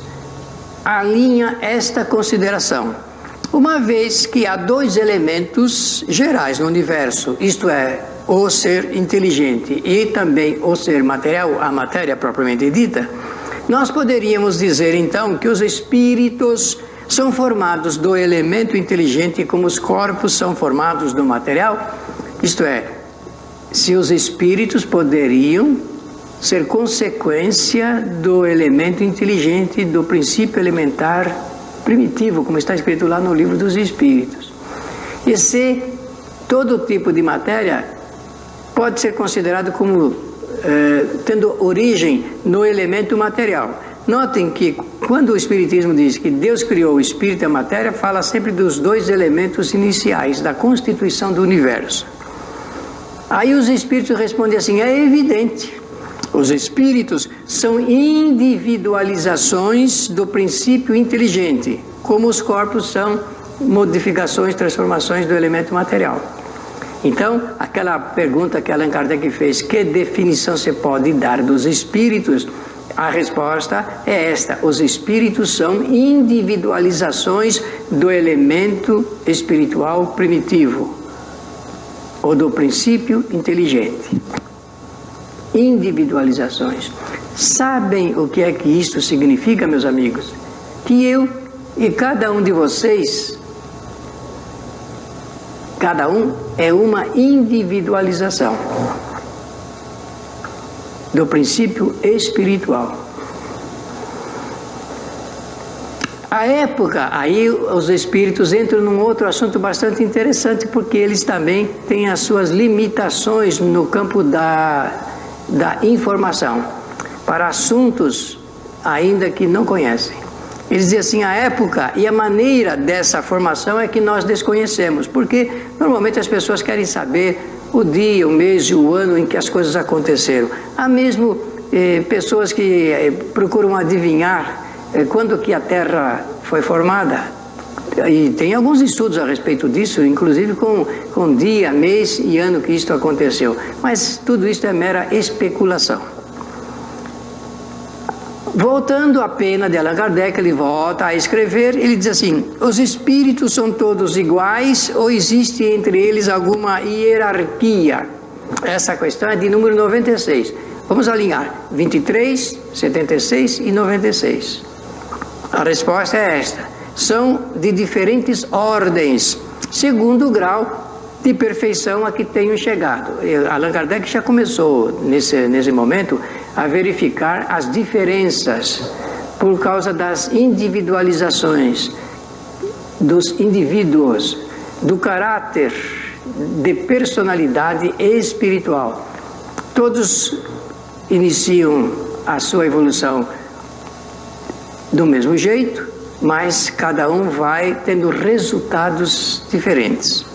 alinha esta consideração. Uma vez que há 2 elementos gerais no universo, isto é, o ser inteligente e também o ser material, a matéria propriamente dita, nós poderíamos dizer então que os espíritos são formados do elemento inteligente como os corpos são formados do material. Isto é, se os espíritos poderiam ser consequência do elemento inteligente, do princípio elementar primitivo, como está escrito lá no Livro dos Espíritos. E se todo tipo de matéria pode ser considerado como tendo origem no elemento material. Notem que quando o Espiritismo diz que Deus criou o espírito e a matéria, fala sempre dos 2 elementos iniciais da constituição do universo. Aí os espíritos respondem assim: é evidente. Os espíritos são individualizações do princípio inteligente, como os corpos são modificações, transformações do elemento material. Então, aquela pergunta que Allan Kardec fez, que definição se pode dar dos espíritos? A resposta é esta: os espíritos são individualizações do elemento espiritual primitivo, ou do princípio inteligente. Individualizações. Sabem o que é que isto significa, meus amigos? Que eu e cada um de vocês, cada um é uma individualização do princípio espiritual. A época, aí os espíritos entram num outro assunto bastante interessante, porque eles também têm as suas limitações no campo da informação, para assuntos ainda que não conhecem. Eles dizem assim, a época e a maneira dessa formação é que nós desconhecemos, porque normalmente as pessoas querem saber o dia, o mês e o ano em que as coisas aconteceram. Há mesmo pessoas que procuram adivinhar quando que a Terra foi formada. E tem alguns estudos a respeito disso, inclusive com dia, mês e ano que isto aconteceu. Mas tudo isto é mera especulação. Voltando à pena de Allan Kardec, ele volta a escrever, ele diz assim, os espíritos são todos iguais ou existe entre eles alguma hierarquia? Essa questão é de número 96. Vamos alinhar 23, 76 e 96. A resposta é esta. São de diferentes ordens, segundo o grau de perfeição a que tenham chegado. Allan Kardec já começou, nesse momento, a verificar as diferenças por causa das individualizações dos indivíduos, do caráter de personalidade espiritual. Todos iniciam a sua evolução do mesmo jeito, mas cada um vai tendo resultados diferentes.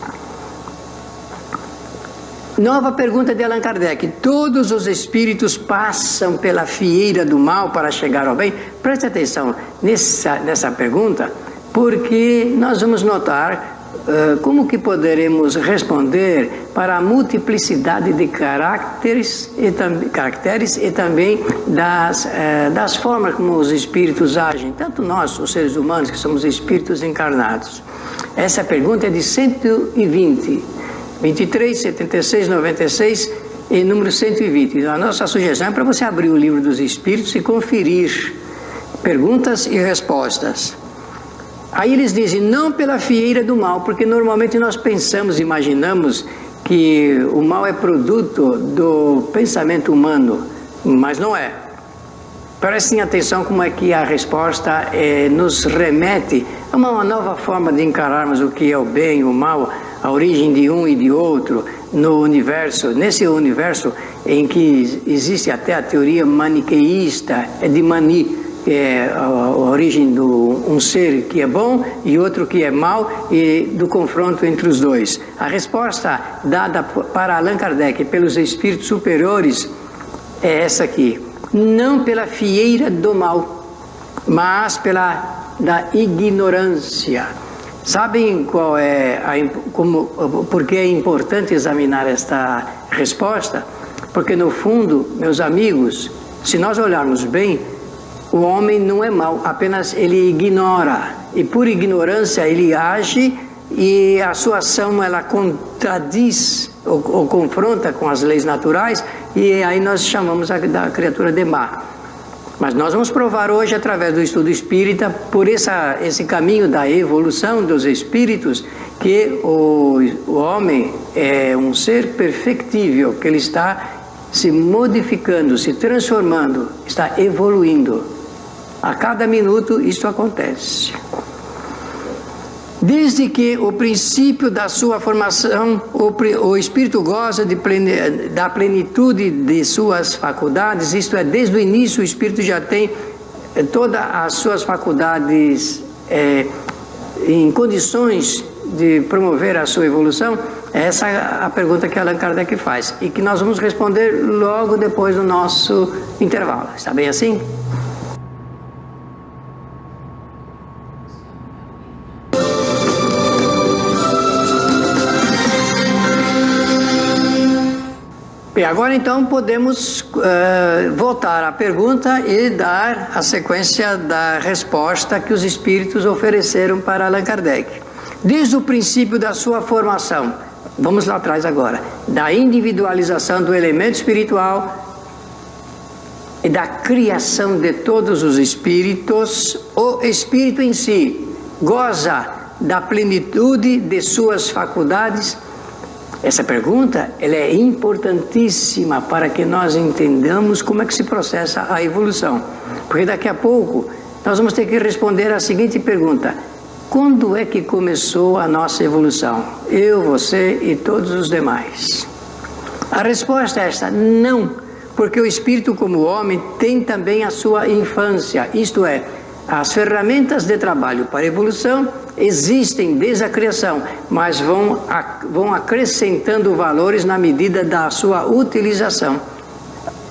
Nova pergunta de Allan Kardec. Todos os espíritos passam pela fieira do mal para chegar ao bem? Preste atenção nessa pergunta, porque nós vamos notar como que poderemos responder para a multiplicidade de caracteres e também das formas como os espíritos agem, tanto nós, os seres humanos, que somos espíritos encarnados. Essa pergunta é de 120. 23, 76, 96 e número 120. A nossa sugestão é para você abrir o livro dos Espíritos e conferir perguntas e respostas. Aí eles dizem, não pela fieira do mal, porque normalmente nós pensamos, imaginamos que o mal é produto do pensamento humano, mas não é. Prestem atenção como é que a resposta nos remete a uma nova forma de encararmos o que é o bem e o mal, a origem de um e de outro no universo, nesse universo em que existe até a teoria maniqueísta, de Mani, a origem de um ser que é bom e outro que é mau, e do confronto entre os dois. A resposta dada para Allan Kardec pelos espíritos superiores é essa aqui: não pela fieira do mal, mas da ignorância. Sabem qual é por que é importante examinar esta resposta? Porque no fundo, meus amigos, se nós olharmos bem, o homem não é mau, apenas ele ignora, e por ignorância ele age, e a sua ação ela contradiz ou confronta com as leis naturais, e aí nós chamamos da criatura de má. Mas nós vamos provar hoje, através do estudo espírita, por esse caminho da evolução dos espíritos, que o homem é um ser perfectível, que ele está se modificando, se transformando, está evoluindo. A cada minuto isso acontece. Desde que o princípio da sua formação, o espírito goza da plenitude de suas faculdades, isto é, desde o início o espírito já tem todas as suas faculdades em condições de promover a sua evolução? Essa é a pergunta que Allan Kardec faz e que nós vamos responder logo depois do nosso intervalo. Está bem assim? Bem, agora então podemos voltar à pergunta e dar a sequência da resposta que os espíritos ofereceram para Allan Kardec. Desde o princípio da sua formação, vamos lá atrás agora, da individualização do elemento espiritual e da criação de todos os espíritos, o espírito em si goza da plenitude de suas faculdades. Essa pergunta ela é importantíssima para que nós entendamos como é que se processa a evolução. Porque daqui a pouco nós vamos ter que responder a seguinte pergunta: quando é que começou a nossa evolução? Eu, você e todos os demais. A resposta é esta: não, porque o espírito como homem tem também a sua infância, isto é, as ferramentas de trabalho para a evolução existem desde a criação, mas vão acrescentando valores na medida da sua utilização.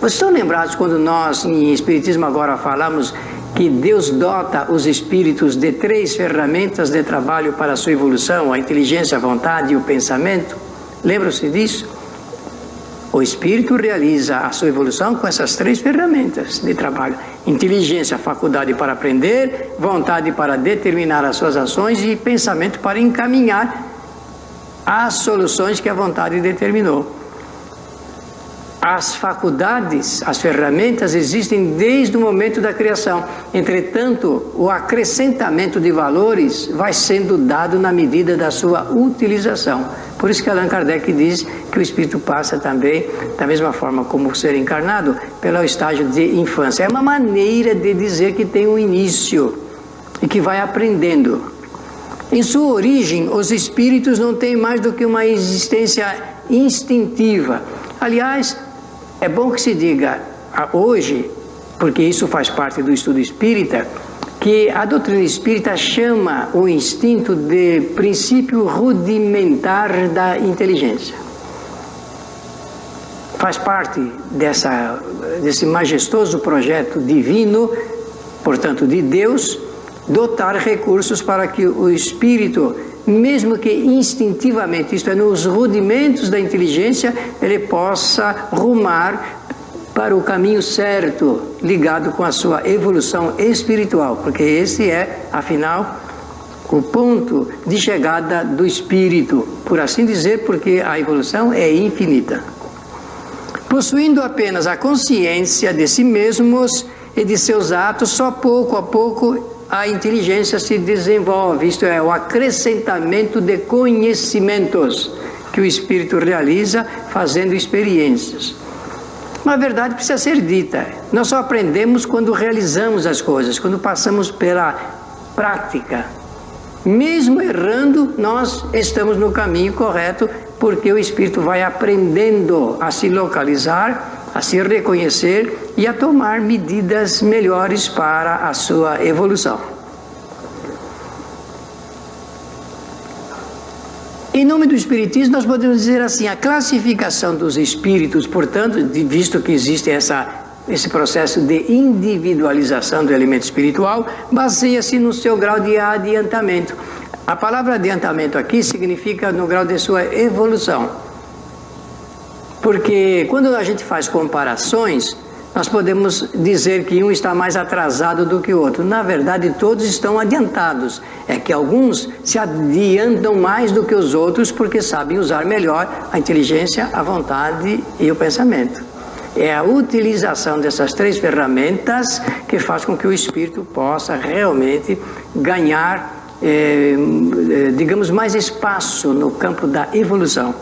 Vocês estão lembrados quando nós, em Espiritismo agora, falamos que Deus dota os espíritos de 3 ferramentas de trabalho para a sua evolução: a inteligência, a vontade e o pensamento? Lembram-se disso? O espírito realiza a sua evolução com essas 3 ferramentas de trabalho: inteligência, faculdade para aprender, vontade para determinar as suas ações e pensamento para encaminhar as soluções que a vontade determinou. As faculdades, as ferramentas existem desde o momento da criação. Entretanto, o acrescentamento de valores vai sendo dado na medida da sua utilização. Por isso que Allan Kardec diz que o espírito passa também, da mesma forma como o ser encarnado, pelo estágio de infância. É uma maneira de dizer que tem um início e que vai aprendendo. Em sua origem, os espíritos não têm mais do que uma existência instintiva. Aliás, é bom que se diga hoje, porque isso faz parte do estudo espírita, que a doutrina espírita chama o instinto de princípio rudimentar da inteligência. Faz parte desse majestoso projeto divino, portanto de Deus, dotar recursos para que o espírito, mesmo que instintivamente, isto é, nos rudimentos da inteligência, ele possa rumar para o caminho certo, ligado com a sua evolução espiritual, porque esse é, afinal, o ponto de chegada do espírito, por assim dizer, porque a evolução é infinita. Possuindo apenas a consciência de si mesmos e de seus atos, só pouco a pouco a inteligência se desenvolve, isto é, o acrescentamento de conhecimentos que o espírito realiza fazendo experiências. Uma verdade precisa ser dita: nós só aprendemos quando realizamos as coisas, quando passamos pela prática. Mesmo errando, nós estamos no caminho correto, porque o espírito vai aprendendo a se localizar, a se reconhecer e a tomar medidas melhores para a sua evolução. Em nome do Espiritismo, nós podemos dizer assim: a classificação dos espíritos, portanto, visto que existe esse processo de individualização do elemento espiritual, baseia-se no seu grau de adiantamento. A palavra adiantamento aqui significa no grau de sua evolução. Porque quando a gente faz comparações, nós podemos dizer que um está mais atrasado do que o outro. Na verdade, todos estão adiantados. É que alguns se adiantam mais do que os outros porque sabem usar melhor a inteligência, a vontade e o pensamento. É a utilização dessas 3 ferramentas que faz com que o espírito possa realmente ganhar, digamos, mais espaço no campo da evolução.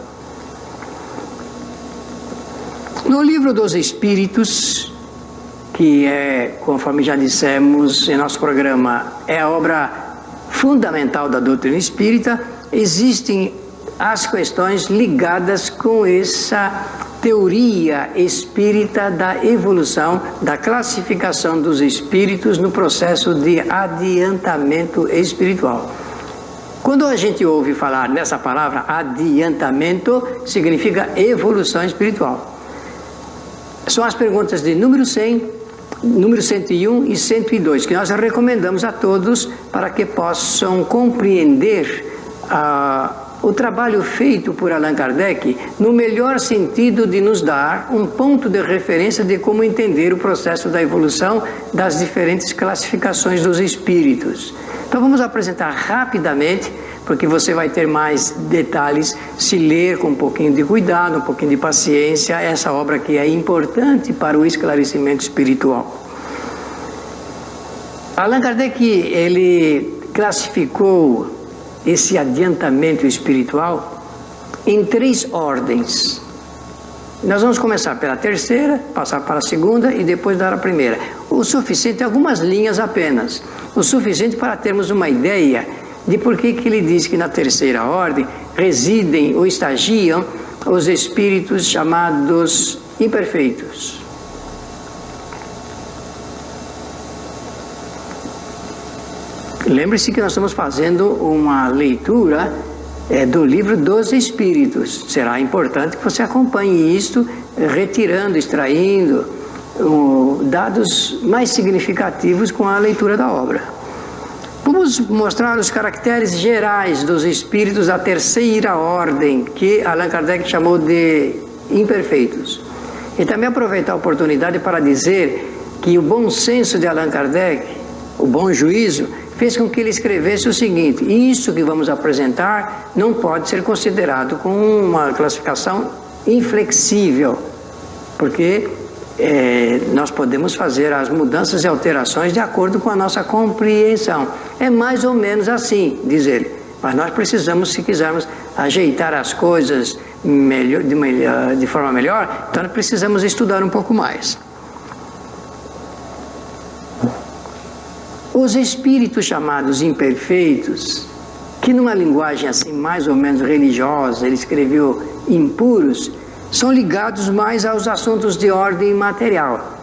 No Livro dos Espíritos, que é, conforme já dissemos em nosso programa, é a obra fundamental da doutrina espírita, existem as questões ligadas com essa teoria espírita da evolução, da classificação dos espíritos no processo de adiantamento espiritual. Quando a gente ouve falar nessa palavra adiantamento, significa evolução espiritual. São as perguntas de número 100, número 101 e 102, que nós recomendamos a todos para que possam compreender o trabalho feito por Allan Kardec no melhor sentido de nos dar um ponto de referência de como entender o processo da evolução das diferentes classificações dos espíritos. Então vamos apresentar rapidamente, porque você vai ter mais detalhes se ler com um pouquinho de cuidado, um pouquinho de paciência, essa obra que é importante para o esclarecimento espiritual. Allan Kardec, ele classificou esse adiantamento espiritual em 3 ordens. Nós vamos começar pela terceira, passar para a segunda e depois dar a primeira. O suficiente, algumas linhas apenas, o suficiente para termos uma ideia de por que ele diz que na terceira ordem residem ou estagiam os espíritos chamados imperfeitos. Lembre-se que nós estamos fazendo uma leitura do livro dos Espíritos. Será importante que você acompanhe isto, retirando, extraindo dados mais significativos com a leitura da obra. Vamos mostrar os caracteres gerais dos espíritos da terceira ordem, que Allan Kardec chamou de imperfeitos. E também aproveitar a oportunidade para dizer que o bom senso de Allan Kardec, o bom juízo, fez com que ele escrevesse o seguinte: isso que vamos apresentar não pode ser considerado como uma classificação inflexível, porque nós podemos fazer as mudanças e alterações de acordo com a nossa compreensão. É mais ou menos assim, diz ele. Mas nós precisamos, se quisermos ajeitar as coisas de forma melhor, então nós precisamos estudar um pouco mais. Os espíritos chamados imperfeitos, que numa linguagem assim mais ou menos religiosa, ele escreveu impuros, são ligados mais aos assuntos de ordem material.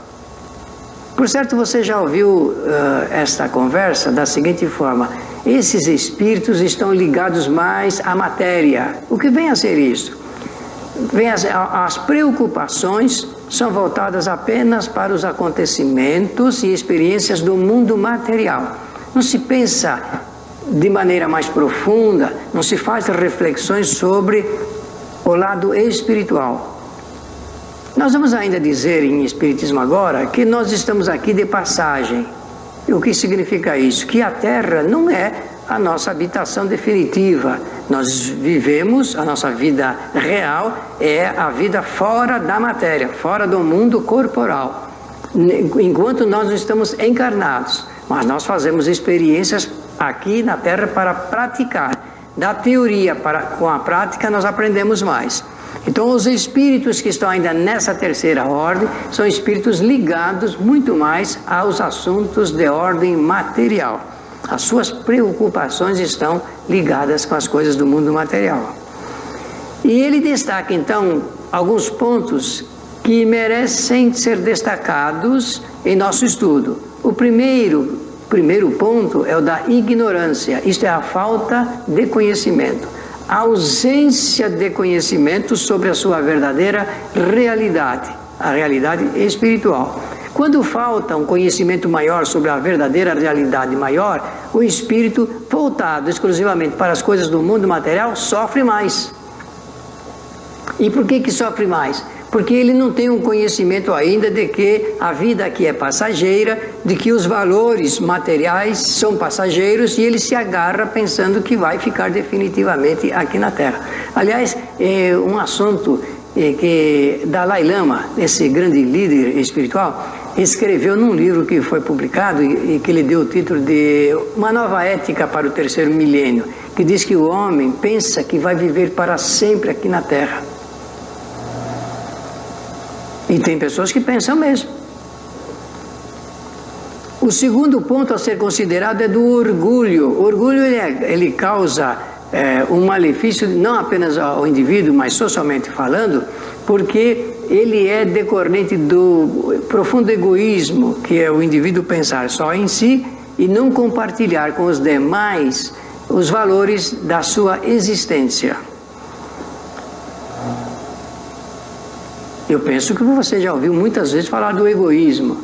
Por certo, você já ouviu esta conversa da seguinte forma: esses espíritos estão ligados mais à matéria. O que vem a ser isso? As preocupações são voltadas apenas para os acontecimentos e experiências do mundo material. Não se pensa de maneira mais profunda, não se faz reflexões sobre o lado espiritual. Nós vamos ainda dizer em Espiritismo agora que nós estamos aqui de passagem. E o que significa isso? Que a Terra não é a nossa habitação definitiva. Nós vivemos, a nossa vida real é a vida fora da matéria, fora do mundo corporal. Enquanto nós não estamos encarnados, mas nós fazemos experiências aqui na Terra para praticar. Da teoria com a prática nós aprendemos mais. Então os espíritos que estão ainda nessa terceira ordem são espíritos ligados muito mais aos assuntos de ordem material. As suas preocupações estão ligadas com as coisas do mundo material. E ele destaca então alguns pontos que merecem ser destacados em nosso estudo. O primeiro ponto é o da ignorância, isto é, a falta de conhecimento, a ausência de conhecimento sobre a sua verdadeira realidade, a realidade espiritual. Quando falta um conhecimento maior sobre a verdadeira realidade maior, o espírito voltado exclusivamente para as coisas do mundo material sofre mais. E por que sofre mais? Porque ele não tem um conhecimento ainda de que a vida aqui é passageira, de que os valores materiais são passageiros, e ele se agarra pensando que vai ficar definitivamente aqui na Terra. Aliás, é um assunto que Dalai Lama, esse grande líder espiritual, escreveu num livro que foi publicado e que ele deu o título de Uma Nova Ética para o Terceiro Milênio, que diz que o homem pensa que vai viver para sempre aqui na Terra. E tem pessoas que pensam mesmo. O segundo ponto a ser considerado é do orgulho. O orgulho ele causa um malefício não apenas ao indivíduo, mas socialmente falando, porque ele é decorrente do profundo egoísmo, que é o indivíduo pensar só em si e não compartilhar com os demais os valores da sua existência. Eu penso que você já ouviu muitas vezes falar do egoísmo,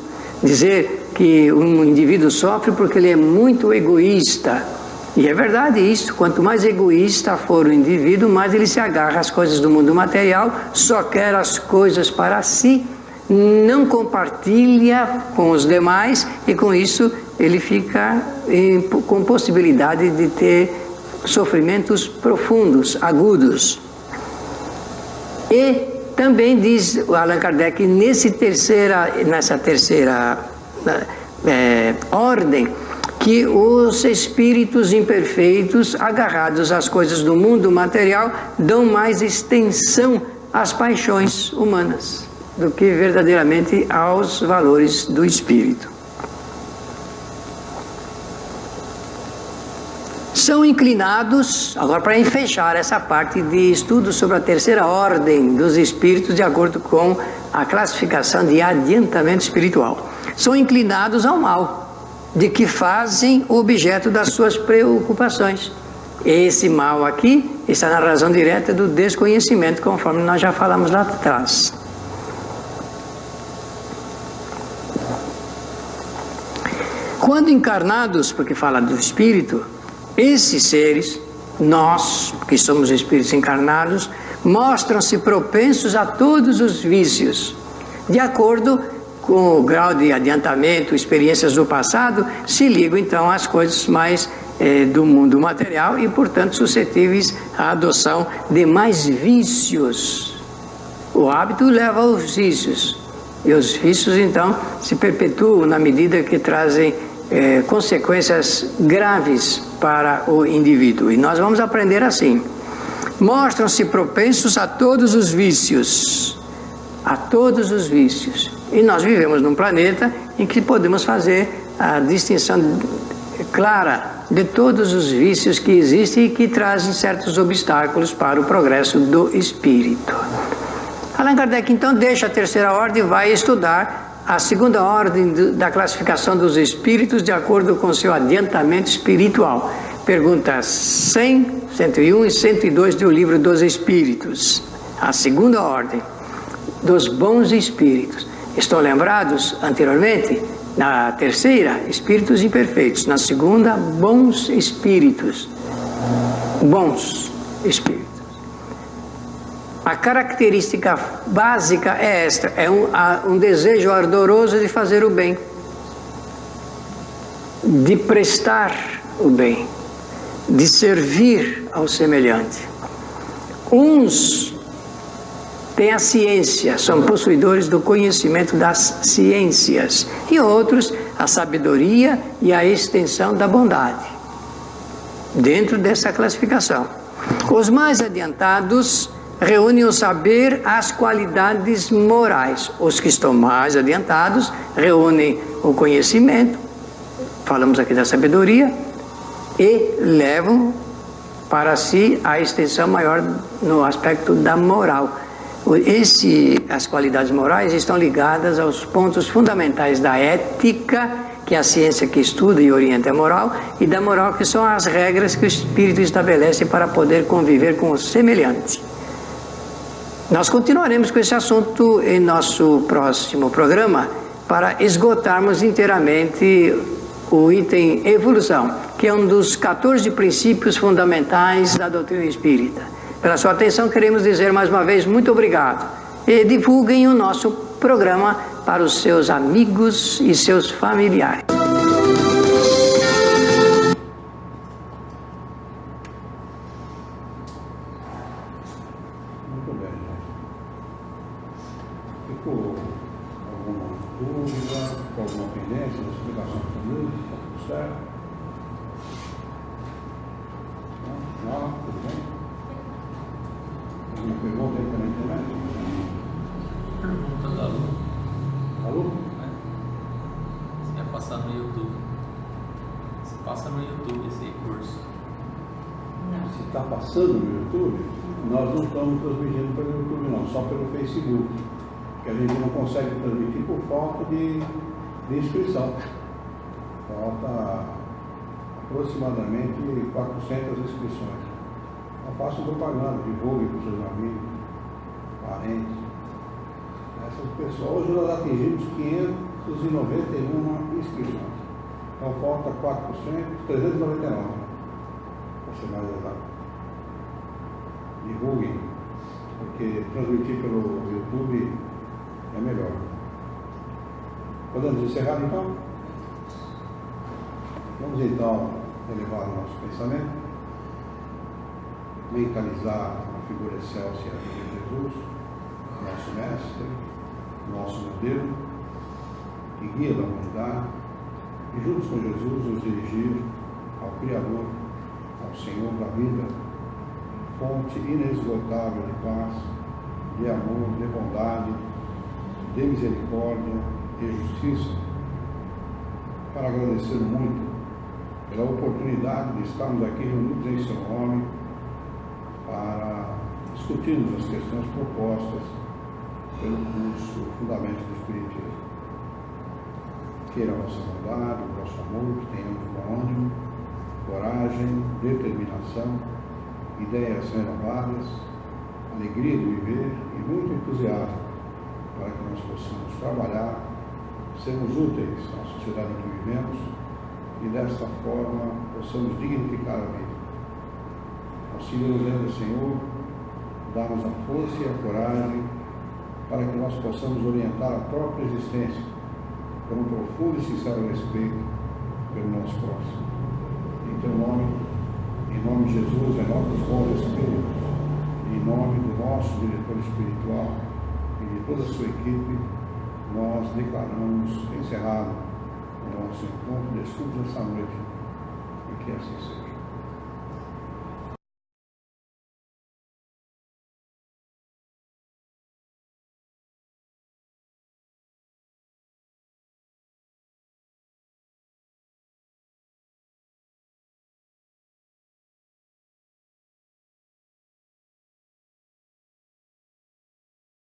dizer que um indivíduo sofre porque ele é muito egoísta. E é verdade isso, quanto mais egoísta for o indivíduo, mais ele se agarra às coisas do mundo material, só quer as coisas para si, não compartilha com os demais e com isso ele fica com possibilidade de ter sofrimentos profundos, agudos. E também diz o Allan Kardec, nessa terceira ordem, que os espíritos imperfeitos, agarrados às coisas do mundo material, dão mais extensão às paixões humanas do que verdadeiramente aos valores do espírito. São inclinados, agora para fechar essa parte de estudo sobre a terceira ordem dos espíritos, de acordo com a classificação de adiantamento espiritual, são inclinados ao mal, de que fazem o objeto das suas preocupações. Esse mal aqui está na razão direta do desconhecimento, conforme nós já falamos lá atrás. Quando encarnados, porque fala do espírito, esses seres, nós, que somos espíritos encarnados, mostram-se propensos a todos os vícios. De acordo com o grau de adiantamento, experiências do passado, se ligam então às coisas mais do mundo material e, portanto, suscetíveis à adoção de mais vícios. O hábito leva aos vícios, e os vícios então se perpetuam na medida que trazem consequências graves para o indivíduo. E nós vamos aprender assim: mostram-se propensos a todos os vícios, a todos os vícios. E nós vivemos num planeta em que podemos fazer a distinção clara de todos os vícios que existem e que trazem certos obstáculos para o progresso do espírito. Allan Kardec então deixa a terceira ordem e vai estudar a segunda ordem da classificação dos espíritos de acordo com seu adiantamento espiritual. Perguntas 100, 101 e 102 do Livro dos Espíritos. A segunda ordem dos bons espíritos. Estão lembrados anteriormente? Na terceira, espíritos imperfeitos. Na segunda, bons espíritos. Bons espíritos. A característica básica é esta: é um desejo ardoroso de fazer o bem, de prestar o bem, de servir ao semelhante. Uns têm a ciência, são possuidores do conhecimento das ciências, e outros a sabedoria e a extensão da bondade. Dentro dessa classificação, os mais adiantados reúnem o saber às qualidades morais. Os que estão mais adiantados reúnem o conhecimento, falamos aqui da sabedoria, e levam para si a extensão maior no aspecto da moral. As qualidades morais estão ligadas aos pontos fundamentais da ética, que é a ciência que estuda e orienta a moral, e da moral, que são as regras que o espírito estabelece para poder conviver com o semelhante. Nós continuaremos com esse assunto em nosso próximo programa, para esgotarmos inteiramente o item evolução, que é um dos 14 princípios fundamentais da doutrina espírita. Pela sua atenção, queremos dizer mais uma vez muito obrigado. E divulguem o nosso programa para os seus amigos e seus familiares. Muito bem, gente. Ficou alguma dúvida, alguma pendência na explicação do livro? Está tudo certo? Não? Tudo bem? Alguma pergunta aí pela internet? Pergunta da Lu. Alô? Você vai passar no YouTube. Você passa no YouTube esse curso. Se está passando no YouTube, nós não estamos transmitindo pelo YouTube não, só pelo Facebook. Que a gente não consegue transmitir por falta de inscrição. Falta aproximadamente 400 inscrições. Então façam propaganda, divulguem para os seus amigos, parentes. Essas pessoas, hoje nós atingimos 591 inscrições. Então falta 399, para ser mais exato. Divulguem, porque transmitir pelo YouTube é melhor. Podemos encerrar então? Vamos então elevar o nosso pensamento, mentalizar a figura excelsa de Jesus, nosso mestre, nosso modelo, que guia da humanidade, e juntos com Jesus nos dirigir ao Criador, ao Senhor da vida, fonte inesgotável de paz, de amor, de bondade, de misericórdia e justiça, para agradecer muito pela oportunidade de estarmos aqui reunidos em seu nome para discutirmos as questões propostas pelo curso Fundamentos do Espiritismo. Queira a vossa bondade, o vosso amor, que tenhamos bom ânimo, coragem, determinação, ideias renovadas, alegria de viver e muito entusiasmo para que nós possamos trabalhar, sermos úteis à sociedade em que vivemos e desta forma possamos dignificar a vida. Auxilia-nos, Senhor, dá-nos a força e a coragem para que nós possamos orientar a própria existência com um profundo e sincero respeito pelo nosso próximo. Em teu nome, em nome de Jesus, em nome dos bons espíritos, em nome do nosso diretor espiritual e de toda a sua equipe, nós declaramos encerrado o nosso encontro de estudos essa noite, e que assim seja.